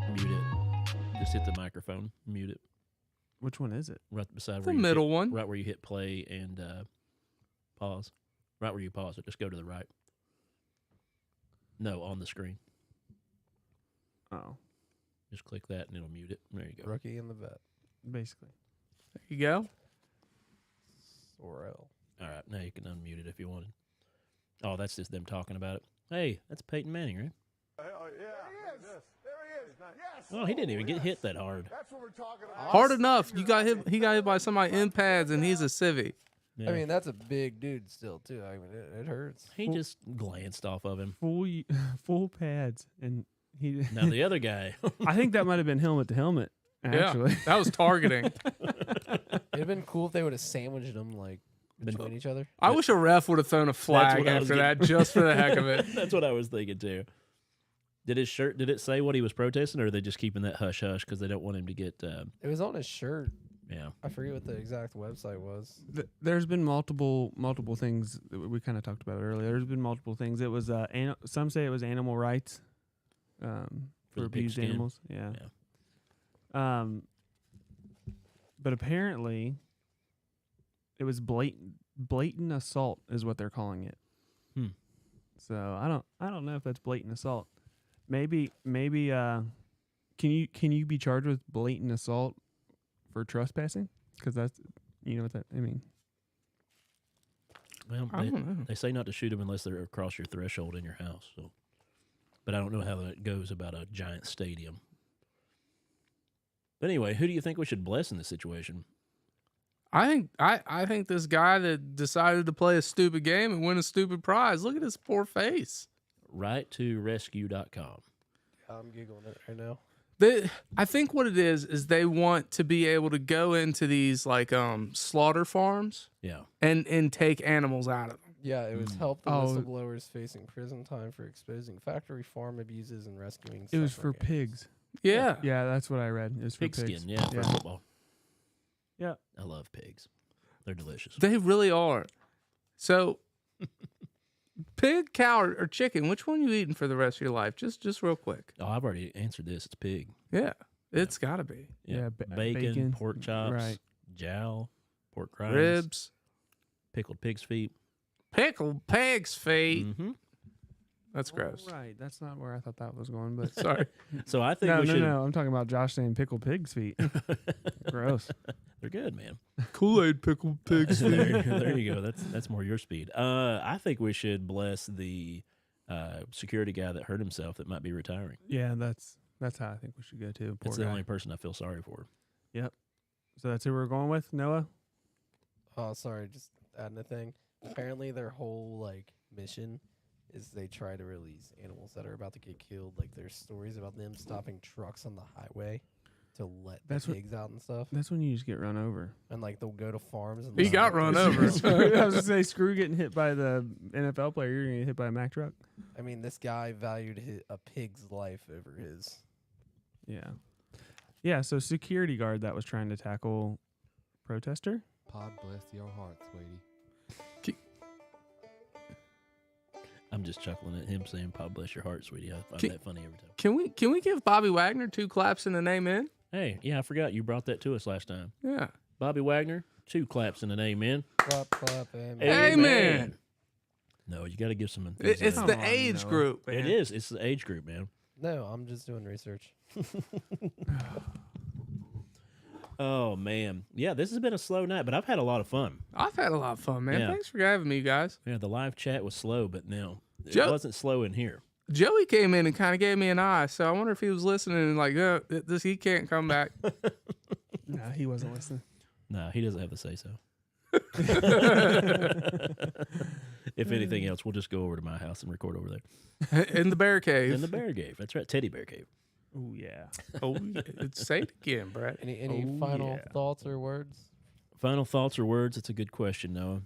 Mute it. Just hit the microphone. Mute it. Which one is it? Right beside the middle one. Right where you hit play and pause. Right where you pause it. Just go to the right. No, on the screen. Oh. Just click that and it'll mute it. There you go. Rookie and the vet. Basically. There you go. Sorrel. All right. Now you can unmute it if you wanted. Oh, that's just them talking about it. Hey, that's Peyton Manning, right? Yeah. There he is. Yes. Oh, he didn't even get hit that hard. That's what we're talking about. Hard enough. You got hit. He got hit by somebody in pads, and he's a civvy. Yeah. I mean, that's a big dude still, too. I mean, it hurts. He just glanced off of him. Full pads. And he. Now the other guy. I think that might have been helmet to helmet, actually. Yeah, that was targeting. It'd have been cool if they would have sandwiched them, like, between each other. I wish a ref would have thrown a flag after that just for the heck of it. That's what I was thinking, too. Did his shirt, did it say what he was protesting, or are they just keeping that hush-hush because they don't want him to get... It was on his shirt. Yeah. I forget what the exact website was. There's been multiple things that we kind of talked about earlier. There's been multiple things. It was some say it was animal rights for abused animals. Yeah. But apparently it was blatant assault is what they're calling it. So I don't know if that's blatant assault. Maybe can you be charged with blatant assault for trespassing? Because that's what that I mean. Well, they say not to shoot them unless they're across your threshold in your house. So, but I don't know how that goes about a giant stadium. But anyway, who do you think we should bless in this situation? I think this guy that decided to play a stupid game and win a stupid prize. Look at his poor face. RightToRescue.com. I'm giggling it right now. I think what it is they want to be able to go into these like slaughter farms, and take animals out of them. Yeah, it was help the whistleblowers facing prison time for exposing factory farm abuses and rescuing. It was for pigs. Yeah, that's what I read. It was for Pigskin, pigs. for football. Yeah. I love pigs. They're delicious. They really are. So, pig, cow, or chicken, which one you eating for the rest of your life? Just real quick. Oh, I've already answered this. It's pig. Yeah, it's got to be. Yeah, ba- bacon, bacon, pork chops, right. jowl, pork rinds, Ribs, pickled pig's feet. pickled pig's feet. Mm-hmm. That's gross. Right. That's not where I thought that was going, but Sorry. So I think no, we should. no. I'm talking about Josh saying pickled pig's feet. Gross. They're good, man. Kool-Aid pickled pig's feet. there you go. That's more your speed. I think we should bless the security guy that hurt himself that might be retiring. Yeah, that's how I think we should go too. Poor It's the guy. only person I feel sorry for. Yep. So that's who we're going with, Noah. Oh, sorry, just adding a thing. Apparently, their whole like mission is they try to release animals that are about to get killed. Like there's stories about them stopping trucks on the highway to let That's the what- pigs out and stuff. That's when you just get run over. And like they'll go to farms and He let, got like, run their over. sheep- I was gonna say, screw getting hit by the NFL player. You're gonna get hit by a Mack truck. I mean, this guy valued a pig's life over his. Yeah. Yeah. So security guard that was trying to tackle protester. Pod bless your heart, sweetie. I'm just chuckling at him saying, "God bless your heart, sweetie." I find that funny every time. Can we give Bobby Wagner 2 claps and an amen? Hey, yeah, I forgot you brought that to us last time. Yeah. Bobby Wagner, 2 claps and an amen. Clap, clap, amen. Amen. No, you got to give some It's enthusiasm. the Come on, age Noah. group, man. It is. It's the age group, man. No, I'm just doing research. Oh man, yeah, this has been a slow night, but I've had a lot of fun. I've had a lot of fun, man. Yeah. Thanks for having me, guys. Yeah, the live chat was slow, but no, it Joe- wasn't slow in here. Joey came in and kind of gave me an eye, so I wonder if he was listening and like, he can't come back. No, he wasn't listening. No, he doesn't have to say so. If anything else, we'll just go over to my house and record over there In the bear cave. in the bear cave. That's right, Teddy Bear Cave. Oh yeah. Oh, yeah. Say it again, Brett. Any Oh, final yeah. thoughts or words? Final thoughts or words? It's a good question, Noah.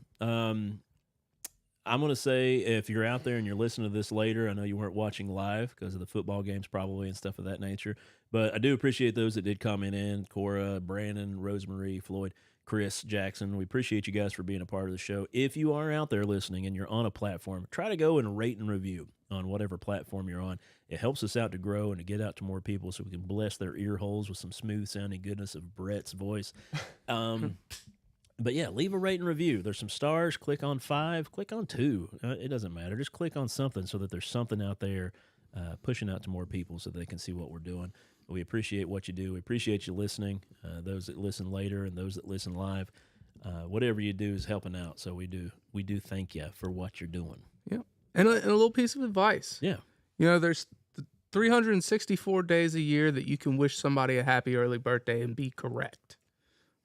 I'm going to say if you're out there and you're listening to this later, I know you weren't watching live because of the football games probably and stuff of that nature, but I do appreciate those that did comment in. Cora, Brandon, Rosemary, Floyd, Chris, Jackson. We appreciate you guys for being a part of the show. If you are out there listening and you're on a platform, try to go and rate and review on whatever platform you're on. It helps us out to grow and to get out to more people so we can bless their ear holes with some smooth sounding goodness of Brett's voice. But yeah, leave a rate and review. There's some stars. Click on 5. Click on 2. It doesn't matter. Just click on something so that there's something out there pushing out to more people so they can see what we're doing. We appreciate what you do. We appreciate you listening. Those that listen later and those that listen live. Whatever you do is helping out. So we do thank you for what you're doing. Yeah. And a little piece of advice. Yeah. You know, there's 364 days a year that you can wish somebody a happy early birthday and be correct.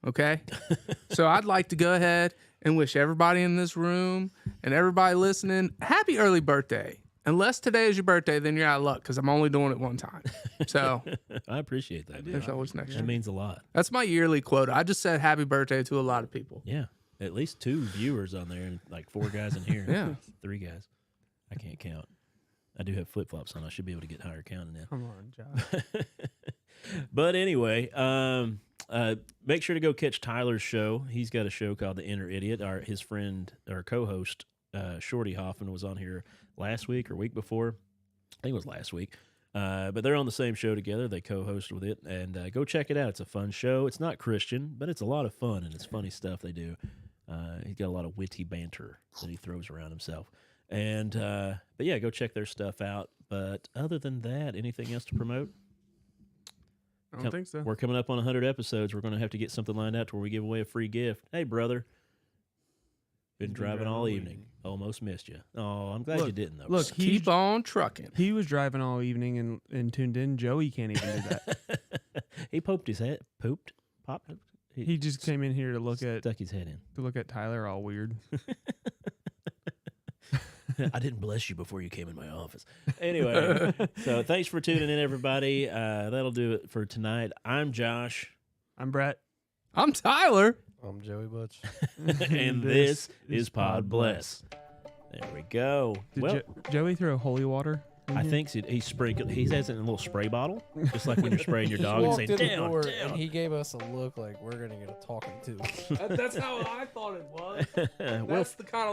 Okay? So I'd like to go ahead and wish everybody in this room and everybody listening happy early birthday. Unless today is your birthday, then you're out of luck because I'm only doing it one time. So I appreciate that. there's always next That year. means a lot. That's my yearly quota. I just said happy birthday to a lot of people. Yeah. At least 2 viewers on there and like 4 guys in here. Yeah. 3 guys. I can't count. I do have flip-flops on. I should be able to get higher counting now. Come on, Josh. But anyway, make sure to go catch Tyler's show. He's got a show called The Inner Idiot. His friend, or co-host, Shorty Hoffman, was on here last week or week before. I think it was last week. But they're on the same show together. They co-host with it. And go check it out. It's a fun show. It's not Christian, but it's a lot of fun, and it's funny stuff they do. He's got a lot of witty banter that he throws around himself. And but yeah, go check their stuff out. But other than that, anything else to promote? I don't think so. We're coming up on 100 episodes. We're going to have to get something lined out to where we give away a free gift. Hey, brother. Been driving all evening. Almost missed you. Oh, I'm glad you didn't, though. Look, Keep on trucking. He was driving all evening and tuned in. Joey can't even do that. He poked his head. Pooped? Popped? He just came in here to look at Stuck his head in. to look at Tyler all weird. I didn't bless you before you came in my office. Anyway, so thanks for tuning in, everybody. That'll do it for tonight. I'm Josh. I'm Brett. I'm Tyler. I'm Joey Butch. And this is Podbless. There we go. Did Well, Joey throw holy water? I think he has it in a little spray bottle, just like when you're spraying your dog and Walked saying, in the down, door, down. and he gave us a look like we're gonna get a talking to. That's how I thought it was. Well, That's the kind of